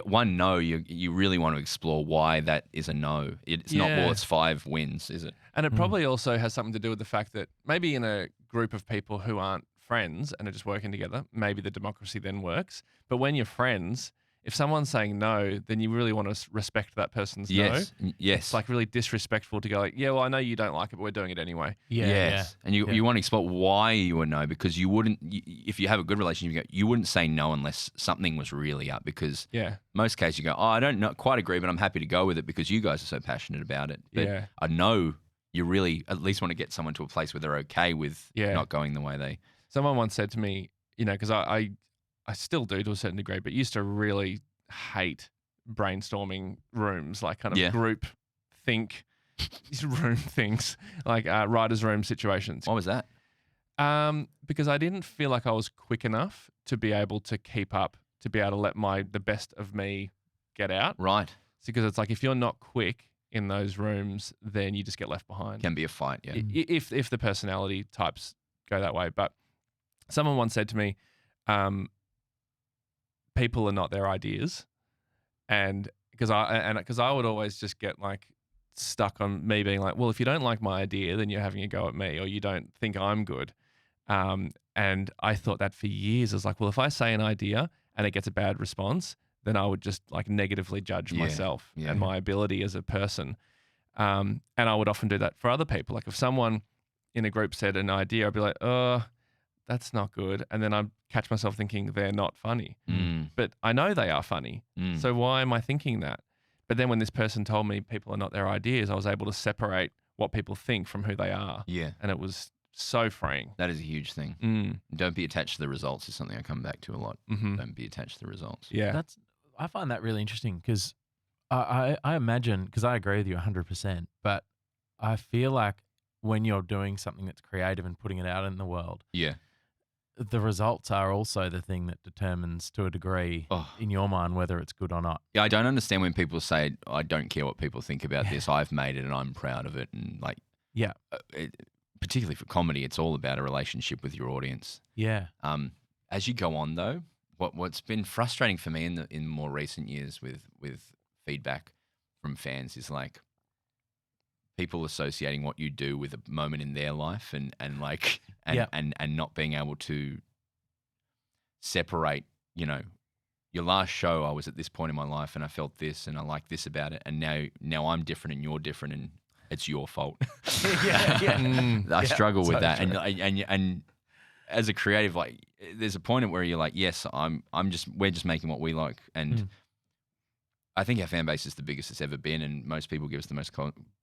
one no, you really want to explore why that is a no. It's not, well, it's 5 wins, is it? And it probably also has something to do with the fact that maybe in a group of people who aren't friends and are just working together, maybe the democracy then works. But when you're friends, if someone's saying no, then you really want to respect that person's no. Yes. It's like really disrespectful to go like, yeah, well, I know you don't like it, but we're doing it anyway. Yes. And you want to explore why you were no, because you wouldn't, if you have a good relationship, you wouldn't say no unless something was really up, because most cases you go, I don't quite agree, but I'm happy to go with it because you guys are so passionate about it. But a no, you really at least want to get someone to a place where they're okay with not going the way they... Someone once said to me, because I still do to a certain degree, but used to really hate brainstorming rooms, like kind of group think room things, like writer's room situations. What was that? Because I didn't feel like I was quick enough to be able to keep up, to be able to let the best of me get out. Right. Because it's like if you're not quick in those rooms, then you just get left behind. Can be a fight, yeah. If the personality types go that way. But someone once said to me, people are not their ideas, and because I would always just get like stuck on me being like, well, if you don't like my idea, then you're having a go at me, or you don't think I'm good. And I thought that for years. I was like, well, if I say an idea and it gets a bad response, then I would just like negatively judge myself and my ability as a person. And I would often do that for other people. Like if someone in a group said an idea, I'd be like, oh, that's not good. And then I'd catch myself thinking they're not funny. But I know they are funny. So why am I thinking that? But then when this person told me people are not their ideas, I was able to separate what people think from who they are. Yeah. And it was so freeing. That is a huge thing. Don't be attached to the results is something I come back to a lot. Don't be attached to the results. Yeah. I find that really interesting because I imagine, because I agree with you 100%, but I feel like when you're doing something that's creative and putting it out in the world, the results are also the thing that determines to a degree in your mind whether it's good or not. Yeah, I don't understand when people say, I don't care what people think about this, I've made it and I'm proud of it. And like, particularly for comedy, it's all about a relationship with your audience. Yeah. As you go on though, what's been frustrating for me in more recent years with feedback from fans is like people associating what you do with a moment in their life and not being able to separate, your last show, I was at this point in my life and I felt this and I like this about it, and now I'm different and you're different and it's your fault. I struggle with that. And as a creative, like there's a point at where you're like, yes, we're just making what we like. And I think our fan base is the biggest it's ever been, and most people give us the most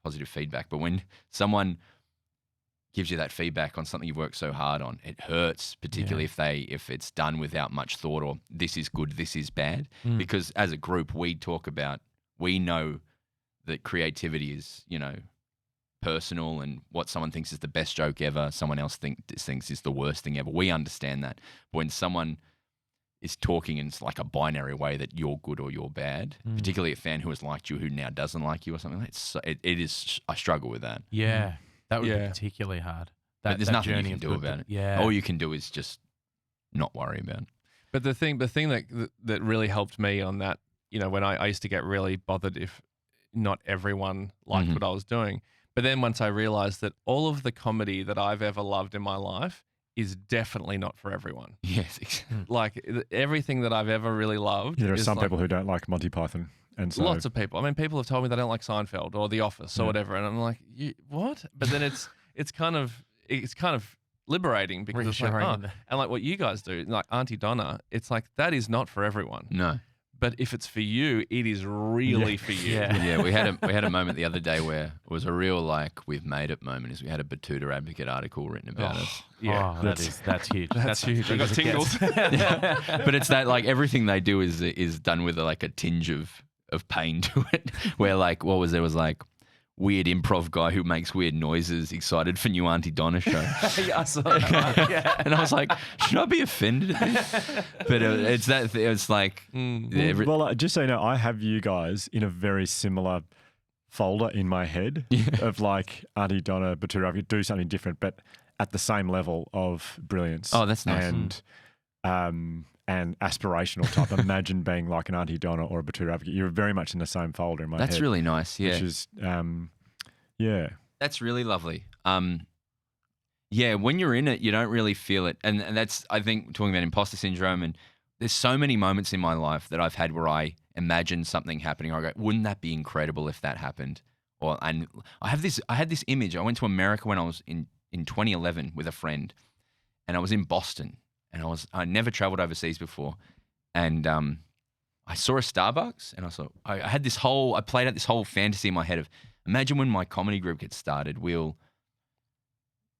positive feedback. But when someone gives you that feedback on something you've worked so hard on, it hurts, particularly if it's done without much thought, or this is good, this is bad. Because as a group, we know that creativity is, personal, and what someone thinks is the best joke ever, someone else thinks is the worst thing ever. We understand that. But when someone is talking in like a binary way that you're good or you're bad, particularly a fan who has liked you who now doesn't like you or something, it is. I struggle with that. Yeah, that would be particularly hard. But there's nothing you can do about it. Yeah, all you can do is just not worry about it. But the thing that really helped me on that, when I used to get really bothered if not everyone liked what I was doing. But then once I realized that all of the comedy that I've ever loved in my life is definitely not for everyone. Yes, exactly. Like everything that I've ever really loved. There are some people who don't like Monty Python. And so, lots of people. I mean, people have told me they don't like Seinfeld or The Office or whatever. And I'm like, what? But then it's kind of liberating because it's like, and like what you guys do, like Aunty Donna, it's like, that is not for everyone. No. But if it's for you, it is really for you. Yeah, we had a moment the other day where it was a real we've made it moment. Is we had a Batuta Advocate article written about us. Yeah, that's huge. That's huge. I got tingles. But it's that everything they do is done with a tinge of pain to it. Where what was there was weird improv guy who makes weird noises, excited for new Aunty Donna show. Yeah, I saw that. Yeah. And I was like, should I be offended at this? But it's that. It's like, Well, just so you know, I have you guys in a very similar folder in my head of like Aunty Donna, Batura, do something different, but at the same level of brilliance. Oh, that's nice. And aspirational type. Imagine being like an Aunty Donna or a Batura Advocate. You're very much in the same folder in my head. That's really nice. Yeah. Which is, yeah. That's really lovely. Yeah, when you're in it, you don't really feel it. And that's, I think, talking about imposter syndrome, and there's so many moments in my life that I've had where I imagine something happening. I go, wouldn't that be incredible if that happened? And I had this image. I went to America when I was in 2011 with a friend, and I was in Boston. And I never traveled overseas before, and I saw a Starbucks, and I played out this whole fantasy in my head of, imagine when my comedy group gets started, we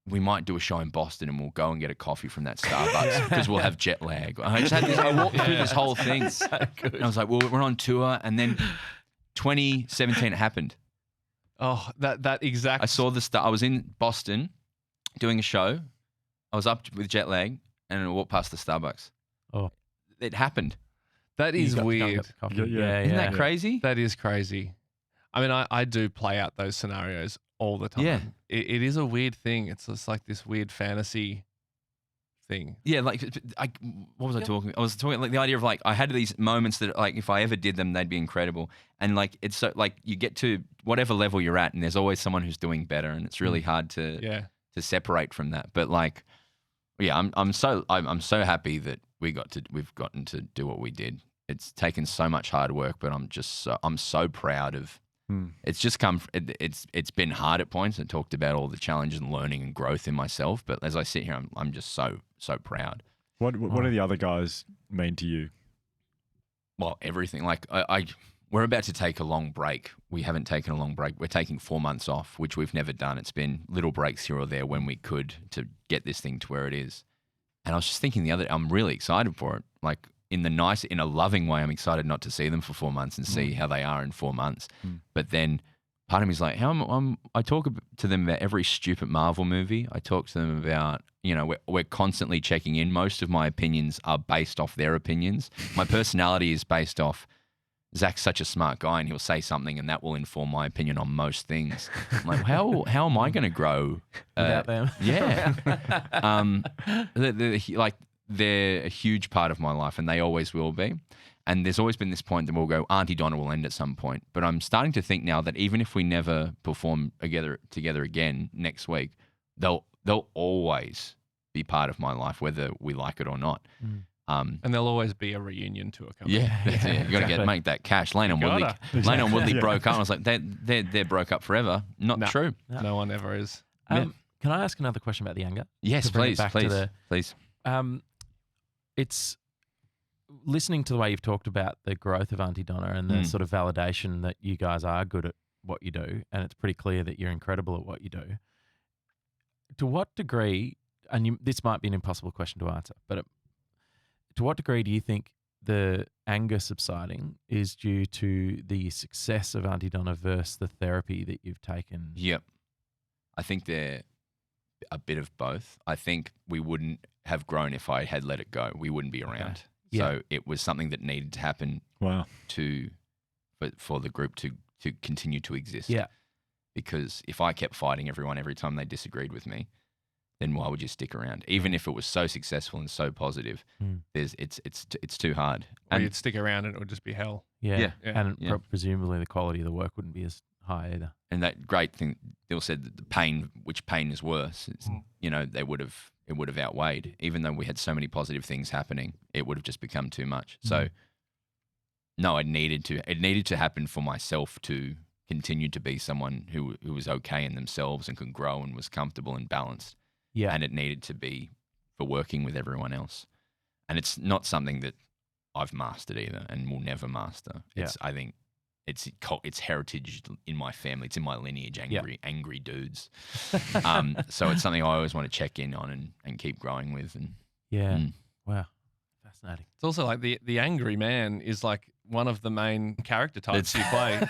might do a show in Boston, and we'll go and get a coffee from that Starbucks because we'll have jet lag. I walked through this whole thing, So good. and I was like, well, we're on tour, and then 2017 it happened. Oh, that exact. I saw I was in Boston doing a show. I was up with jet lag. And I walked past the Starbucks. Oh. It happened. That is weird. Yeah. Isn't that crazy? That is crazy. I mean, I do play out those scenarios all the time. Yeah. It is a weird thing. It's just like this weird fantasy thing. Yeah, like, what was I talking? I was talking like the idea of like, I had these moments that like, if I ever did them, they'd be incredible. And like, it's so like, you get to whatever level you're at, and there's always someone who's doing better, and it's really hard to separate from that. But like, yeah, I'm so happy that we've gotten to do what we did. It's taken so much hard work, but I'm so proud of. It's just it's been hard at points, and talked about all the challenges and learning and growth in myself. But as I sit here, I'm just so proud. What do the other guys mean to you? Well, everything. Like we're about to take a long break. We haven't taken a long break. We're taking 4 months off, which we've never done. It's been little breaks here or there when we could to get this thing to where it is. And I was just thinking I'm really excited for it. Like in a loving way, I'm excited not to see them for 4 months and see how they are in 4 months. But then part of me is like, I talk to them about every stupid Marvel movie. I talk to them about, we're constantly checking in. Most of my opinions are based off their opinions. My personality is based off, Zach's such a smart guy, and he'll say something, and that will inform my opinion on most things. I'm like, how am I going to grow Without them? Yeah. They're a huge part of my life, and they always will be. And there's always been this point that we'll go, Aunty Donna will end at some point. But I'm starting to think now that even if we never perform together again next week, they'll always be part of my life, whether we like it or not. And there'll always be a reunion tour coming. Yeah, that's it. You got to make that cash. Lane and Woodley broke up. I was like, they're broke up forever. Not true. No one ever is. Can I ask another question about the anger? Yes, To bring it please, back to please. It's listening to the way you've talked about the growth of Aunty Donna and the sort of validation that you guys are good at what you do, and it's pretty clear that you're incredible at what you do. To what degree, and this might be an impossible question to answer, but to what degree do you think the anger subsiding is due to the success of Aunty Donna versus the therapy that you've taken? Yep. I think they're a bit of both. I think we wouldn't have grown if I had let it go. We wouldn't be around. Okay. Yeah. So it was something that needed to happen for the group to continue to exist. Yeah. Because if I kept fighting everyone every time they disagreed with me, then why would you stick around? Even if it was so successful and so positive, it's too hard. Or And you'd stick around and it would just be hell. Yeah. Yeah. And Yeah. presumably the quality of the work wouldn't be as high either. And that great thing, Bill said that which pain is worse? It's, it would have outweighed. Even though we had so many positive things happening, it would have just become too much. So, no, it needed to happen for myself to continue to be someone who was okay in themselves and could grow and was comfortable and balanced. Yeah. And it needed to be for working with everyone else. And it's not something that I've mastered either and will never master. I think it's heritage in my family. It's in my lineage, angry dudes. So it's something I always want to check in on and keep growing with. And Wow. Fascinating. It's also like the angry man is like one of the main character types you play.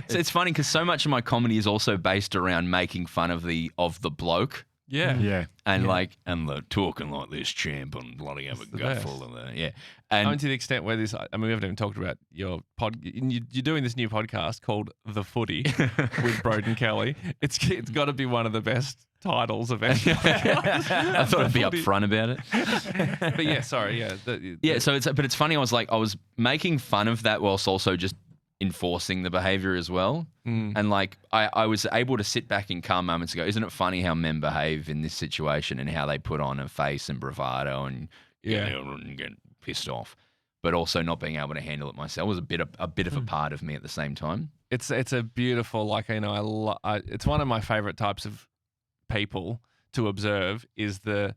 It's funny because so much of my comedy is also based around making fun of the bloke. Yeah. Yeah. And and the talking like this champ and bloody have a the gut best. full of that. Yeah. And I mean, to the extent where this, I mean, we haven't even talked about your you're doing this new podcast called The Footy with Broden Kelly. It's got to be one of the best titles of any podcast. I thought I'd be upfront about it. But yeah, sorry. Yeah. So it's funny. I was making fun of that whilst also just enforcing the behavior as well. And like I was able to sit back in calm moments and go, isn't it funny how men behave in this situation and how they put on a face and bravado and get pissed off, but also not being able to handle it myself was a bit of a part of me at the same time. It's a beautiful, like, you know, it's one of my favorite types of people to observe is the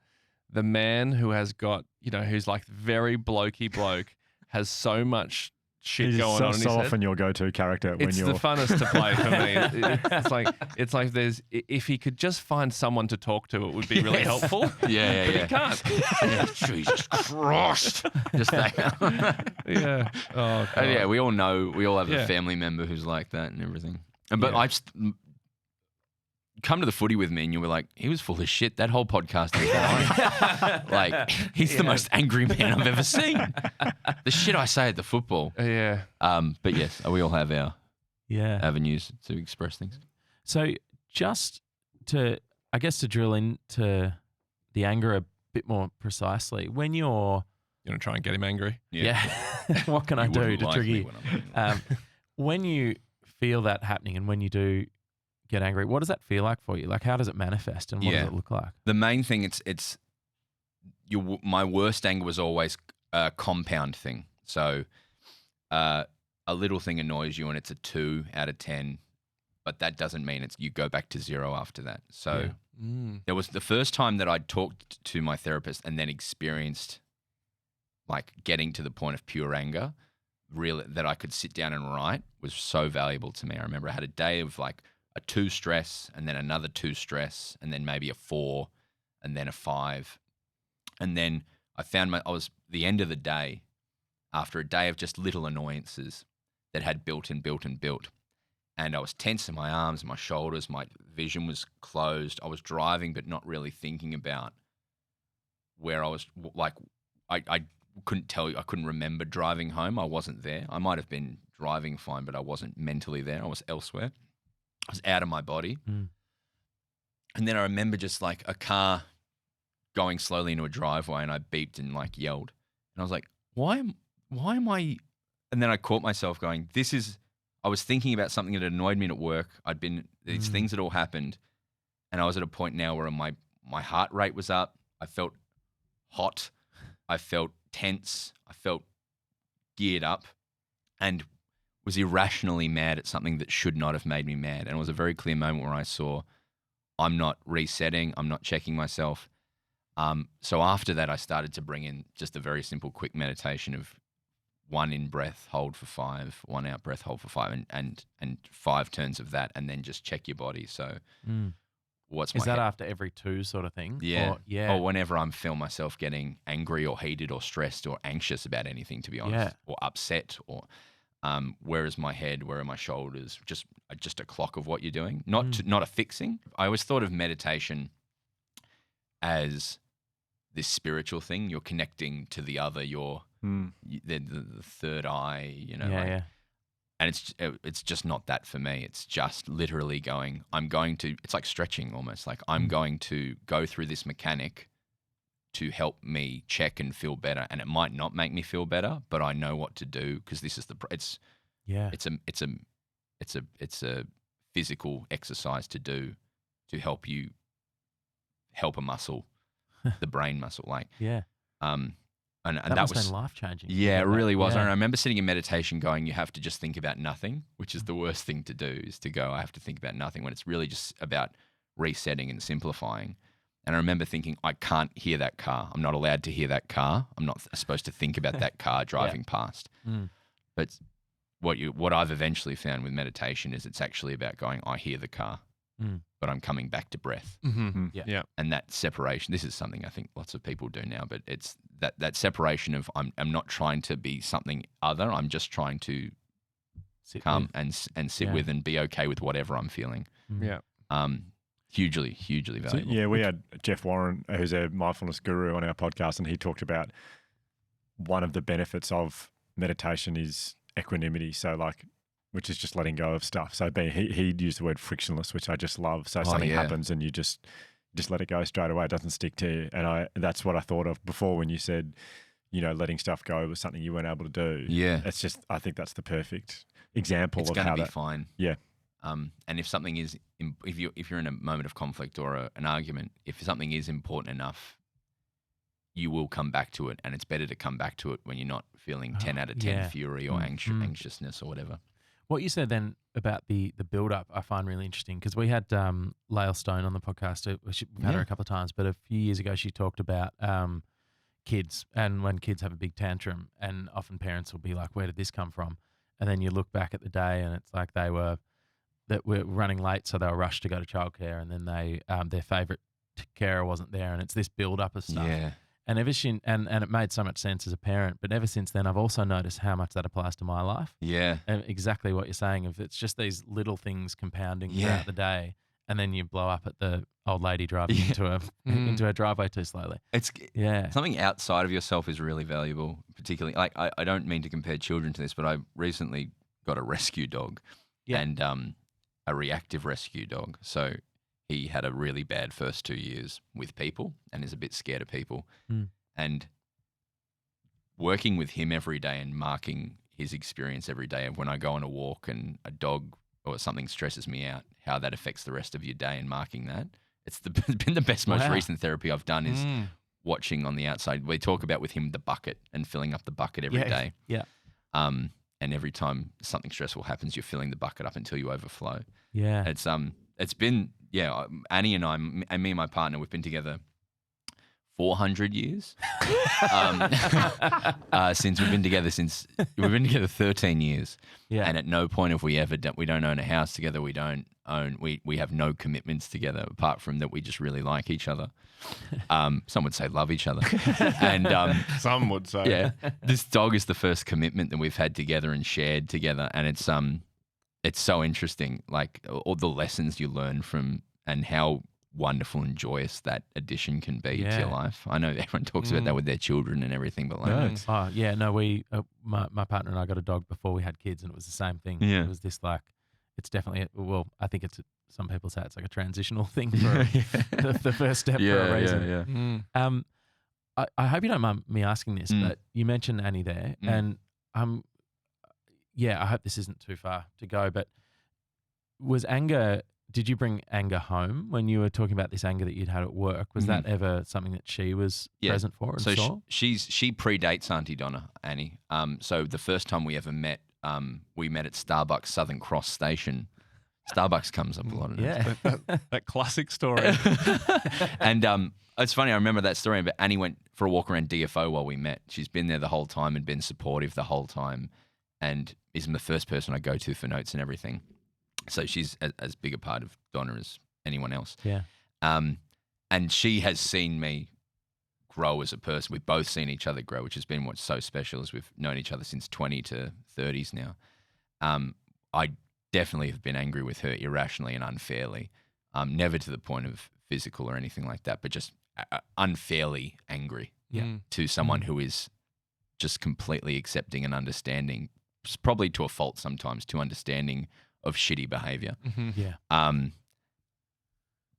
man who has got, you know, who's like very blokey bloke, has so much shit He's going on in his so head. often your go-to character when It's you're... the funnest to play for me. It's like there's, if he could just find someone to talk to, it would be really helpful. Yeah. But he can't. Jesus Christ. Just that. Yeah. Oh, God. Yeah, we all know, we all have Yeah. a family member who's like that and everything. But Yeah. I just come to the footy with me and you were like, he was full of shit. That whole podcast is lying. Like, he's the most angry man I've ever seen. The shit I say at the football. Yeah. But yes, we all have our Yeah. avenues to express things. So just to, I guess, to drill into the anger a bit more precisely, when you're... You want to try and get him angry? Yeah. What can I You do wouldn't to like trigger me you? when I'm angry. When you feel that happening and when you do get angry, what does that feel like for you? Like, how does it manifest and what Yeah. does it look like? The main thing, my worst anger was always a compound thing. So a little thing annoys you and it's a 2 out of 10, but that doesn't mean you go back to 0 after that. So there was the first time that I talked to my therapist and then experienced like getting to the point of pure anger, really, that I could sit down and write was so valuable to me. I remember I had a day of like a 2 stress and then another 2 stress and then maybe a 4 and then a 5. And then I found I was the end of the day after a day of just little annoyances that had built and built and built. And I was tense in my arms, my shoulders, my vision was closed. I was driving but not really thinking about where I was. Like I couldn't tell you, I couldn't remember driving home. I wasn't there. I might have been driving fine, but I wasn't mentally there. I was elsewhere. I was out of my body. And then I remember just like a car going slowly into a driveway and I beeped and like yelled. And I was like, why am I? And then I caught myself going, I was thinking about something that annoyed me at work. These things had all happened. And I was at a point now where my heart rate was up. I felt hot. I felt tense. I felt geared up and was irrationally mad at something that should not have made me mad. And it was a very clear moment where I saw I'm not resetting. I'm not checking myself. So after that, I started to bring in just a very simple, quick meditation of 1 in breath, hold for 5, 1 out breath, hold for 5, and 5 turns of that, and then just check your body. So what's my Is that after every 2 sort of thing? Yeah. Or, yeah. Or whenever I feel myself getting angry or heated or stressed or anxious about anything, to be honest, Yeah. or upset, or where is my head, where are my shoulders? Just a clock of what you're doing, not a fixing. I always thought of meditation as this spiritual thing. You're connecting to the other. You're the third eye. You know. Yeah. And it's just not that for me. It's just literally going, it's like stretching almost. Like I'm going to go through this mechanic to help me check and feel better. And it might not make me feel better, but I know what to do because this is it's a physical exercise to do to help a muscle, the brain muscle. Like, Yeah. And that that must was have been life-changing. Yeah, it really was. Yeah. And I remember sitting in meditation going, you have to just think about nothing, which is the worst thing to do, is to go, I have to think about nothing, when it's really just about resetting and simplifying. And I remember thinking, I can't hear that car. I'm not allowed to hear that car. I'm not supposed to think about that car driving past. But what I've eventually found with meditation is it's actually about going, I hear the car. but I'm coming back to breath. Mm-hmm. Yeah. Yeah. And that separation, this is something I think lots of people do now, but it's that separation of I'm not trying to be something other. I'm just trying to Sit come with. and sit Yeah. with and be okay with whatever I'm feeling. Yeah. Hugely So, valuable. yeah, we had Jeff Warren, who's a mindfulness guru, on our podcast, and he talked about one of the benefits of meditation is equanimity. So, like, which is just letting go of stuff. So, he used the word frictionless, which I just love. So, something yeah. happens and you just let it go straight away. It doesn't stick to you. And that's what I thought of before when you said, letting stuff go was something you weren't able to do. Yeah. It's just, I think that's the perfect example It's of going how to be that. fine. Yeah. And if something is, if you're in a moment of conflict or an argument, if something is important enough, you will come back to it, and it's better to come back to it when you're not feeling 10 out of 10 yeah. fury or anxiousness or whatever. What you said then about the build up, I find really interesting because we had Lael Stone on the podcast. We've had her a couple of times, but a few years ago she talked about kids, and when kids have a big tantrum, and often parents will be like, "Where did this come from?" And then you look back at the day, and it's like they were running late, so they were rushed to go to childcare, and then their favourite carer wasn't there, and it's this build up of stuff. Yeah. And and it made so much sense as a parent, but ever since then, I've also noticed how much that applies to my life. Yeah. And exactly what you're saying, if it's just these little things compounding throughout the day, and then you blow up at the old lady driving into her driveway too slowly. It's Yeah. something outside of yourself is really valuable, particularly like I don't mean to compare children to this, but I recently got a rescue dog and a reactive rescue dog. So he had a really bad first 2 years with people and is a bit scared of people. And working with him every day and marking his experience every day of when I go on a walk and a dog or something stresses me out, how that affects the rest of your day and marking that. It's been the best, most recent therapy I've done is watching on the outside. We talk about with him the bucket and filling up the bucket every day. Yeah. And every time something stressful happens, you're filling the bucket up until you overflow. Yeah. It's been Annie and I and me and my partner, we've been together 400 years. Since we've been together 13 years. Yeah. And at no point have we ever we don't own a house together. We have no commitments together apart from that we just really like each other. Some would say love each other. And Some would say. yeah, this dog is the first commitment that we've had together and shared together, and it's so interesting, like all the lessons you learn from and how wonderful and joyous that addition can be to your life. I know everyone talks about that with their children and everything, but like, we my partner and I got a dog before we had kids, and it was the same thing. Yeah. It was this like, it's definitely, I think it's, some people say it's like a transitional thing for the first step for a reason. I hope you don't mind me asking this, but you mentioned Annie there, and I hope this isn't too far to go, but did you bring anger home when you were talking about this anger that you'd had at work? Was that ever something that she was present for and saw? She predates Aunty Donna, Annie. So the first time we ever met, we met at Starbucks Southern Cross Station. Starbucks comes up a lot of times. That classic story. And it's funny, I remember that story, but Annie went for a walk around DFO while we met. She's been there the whole time and been supportive the whole time, and is the first person I go to for notes and everything. So she's as big a part of Donna as anyone else. Yeah. And she has seen me grow as a person. We've both seen each other grow, which has been what's so special, is we've known each other since 20 to 30s now. I definitely have been angry with her irrationally and unfairly, never to the point of physical or anything like that, but just unfairly angry to someone who is just completely accepting and understanding, probably to a fault sometimes, to understanding of shitty behavior.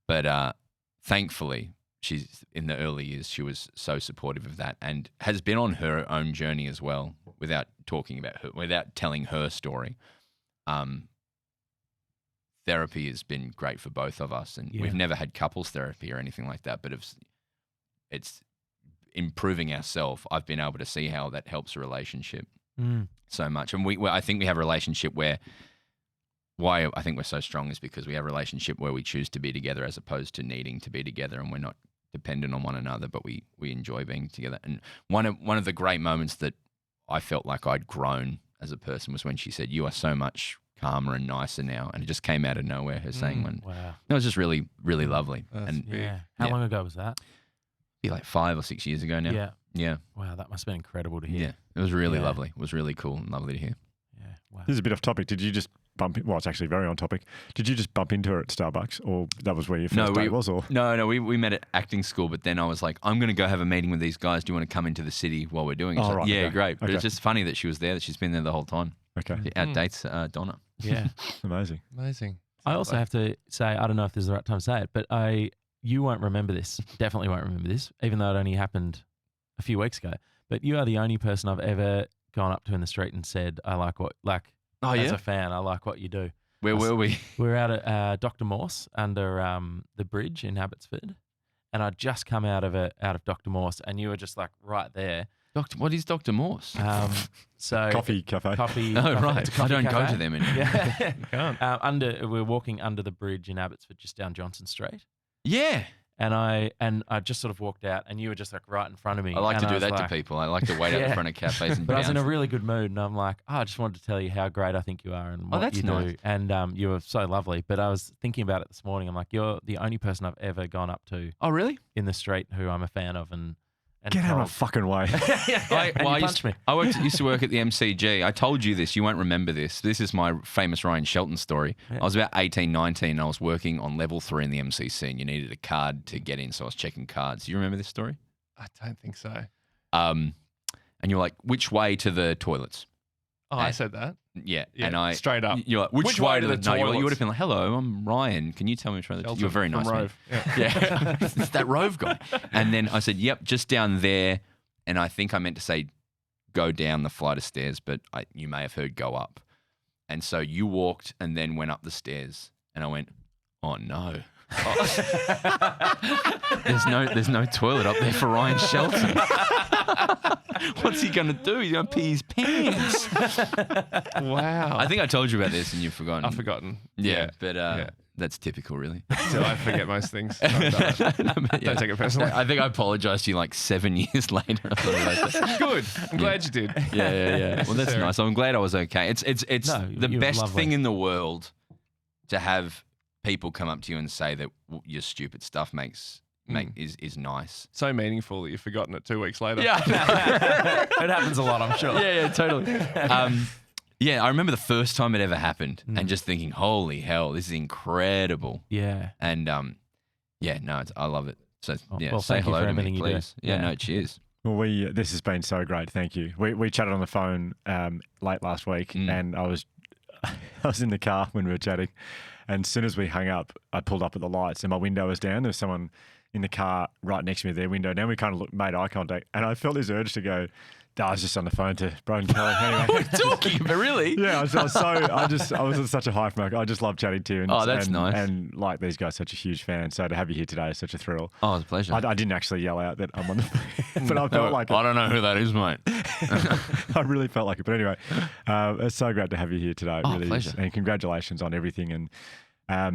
But thankfully, she's in the early years, she was so supportive of that and has been on her own journey as well, without talking about her, without telling her story. Therapy has been great for both of us, and we've never had couples therapy or anything like that, but it's improving ourselves. I've been able to see how that helps a relationship so much. And I think we have a relationship why I think we're so strong is because we have a relationship where we choose to be together as opposed to needing to be together, and we're not dependent on one another, but we enjoy being together. And one of the great moments that I felt like I'd grown as a person was when she said, "You are so much calmer and nicer now. And it just came out of nowhere, her saying one. Wow. It was just really, really lovely. That's And big. Yeah. How Yeah. long ago was that? be like 5 or 6 years ago now. Yeah. Yeah. Wow, that must have been incredible to hear. Yeah. It was really Yeah. lovely. It was really cool and lovely to hear. Yeah. Wow. This is a bit off topic. Did you just bump in? Well, it's actually very on topic. Did you just bump into her at Starbucks, or that was where your first date was? Or No, we met at acting school, but then I was like, I'm going to go have a meeting with these guys. Do you want to come into the city while we're doing it? Oh, She's like, right, yeah, okay. great. But Okay. it's just funny that she was there, that she's been there the whole time. okay, Our date's Donna. Yeah. amazing. Amazing. I also have to say, I don't know if this is the right time to say it, but you won't remember this. Definitely won't remember this, even though it only happened a few weeks ago. But you are the only person I've ever gone up to in the street and said, I like what, like, Oh, as yeah? a fan, I like what you do. Where were we? We were out at Dr. Morse under the bridge in Abbotsford, and I'd just come out of Dr. Morse, and you were just like right there. What is Dr. Morse? So Coffee cafe. coffee. Oh, coffee- right. it's a coffee I don't go cafe. to them anymore. Yeah. You can't. We're walking under the bridge in Abbotsford, just down Johnson Street, Yeah. and I just sort of walked out, and you were just like right in front of me. I like and to do was that like- to people. I like to wait out Yeah. in front of cafes and But I was in a bounce. really good mood, and I'm like, I just wanted to tell you how great I think you are and what that's you do. nice. And you were so lovely. But I was thinking about it this morning. I'm like, you're the only person I've ever gone up to Oh, really? in the street who I'm a fan of, and Get out of my told- fucking way. And you punched me. I used to work at the MCG. I told you this. You won't remember this. This is my famous Ryan Shelton story. Yeah. I was about 18, 19. And I was working on level 3 in the MCC, and you needed a card to get in. So I was checking cards. Do you remember this story? I don't think so. And you're like, which way to the toilets? Oh, I said that. Yeah. Yeah, And I straight up. You're like, which, Which way way to to the the No, you would toilets? have been like, hello, I'm Ryan. Can you tell me which way to the Shelton You're very from nice. man. Rove. Yeah. Yeah. It's that Rove guy. And then I said, yep, just down there. And I think I meant to say go down the flight of stairs, but you may have heard go up. And so you walked and then went up the stairs. And I went, oh, no. There's no toilet up there for Ryan Shelton. What's he going to do? He's going to pee his pants. Wow. I think I told you about this and you've forgotten. I've forgotten. Yeah, but that's typical, really. Still, I forget most things. I've done it. No, but yeah. Don't take it personally. I think I apologized to you like 7 years later. Or something like that. Good. I'm glad you did. Yeah. Well, that's Necessary. nice. I'm glad I was okay. It's No, the you were best lovely. thing in the world to have people come up to you and say that your stupid stuff is nice. So meaningful that you've forgotten it 2 weeks later. Yeah, It happens a lot, I'm sure. yeah, totally. Yeah, I remember the first time it ever happened and just thinking, holy hell, this is incredible. Yeah. And I love it. So yeah, well, say thank you hello for to me, everything you do. please. Yeah, Yeah. no, cheers. Well, this has been so great. Thank you. We chatted on the phone late last week, and I was in the car when we were chatting, and as soon as we hung up, I pulled up at the lights, and my window was down. There was someone in the car right next to me, their window. Now we kind of made eye contact, and I felt this urge to go. I was just on the phone to Broden Kelly. Anyway. Talking, but really? Yeah, I was in such a high mark. I just love chatting to you. And, Oh, that's nice. And like these guys, such a huge fan. So to have you here today is such a thrill. Oh, it's a pleasure. I didn't actually yell out that I'm on the, but I felt like I don't know who that is, mate. I really felt like it. But anyway, it's so great to have you here today. It Oh, really pleasure. is. And congratulations on everything. And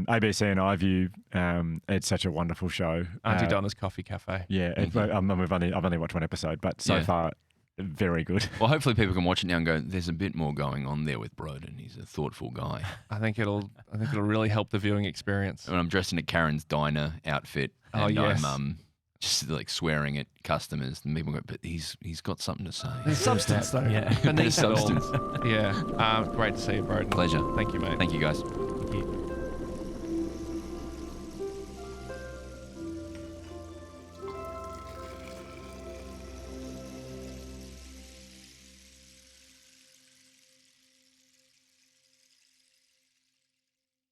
ABC and iView, it's such a wonderful show. Aunty Donna's Coffee Cafe. Yeah, I've only watched one episode, but so Yeah. far, very good. Well, hopefully people can watch it now and go, there's a bit more going on there with Broden. He's a thoughtful guy. I think it'll really help the viewing experience. When I'm dressed in a Karen's Diner outfit Oh, and yes. I'm just like swearing at customers, and people go, but he's got something to say. There's substance though. Yeah. Beneath There's it all. substance. Yeah. Great to see you, Broden. Pleasure. Thank you, mate. Thank you, guys.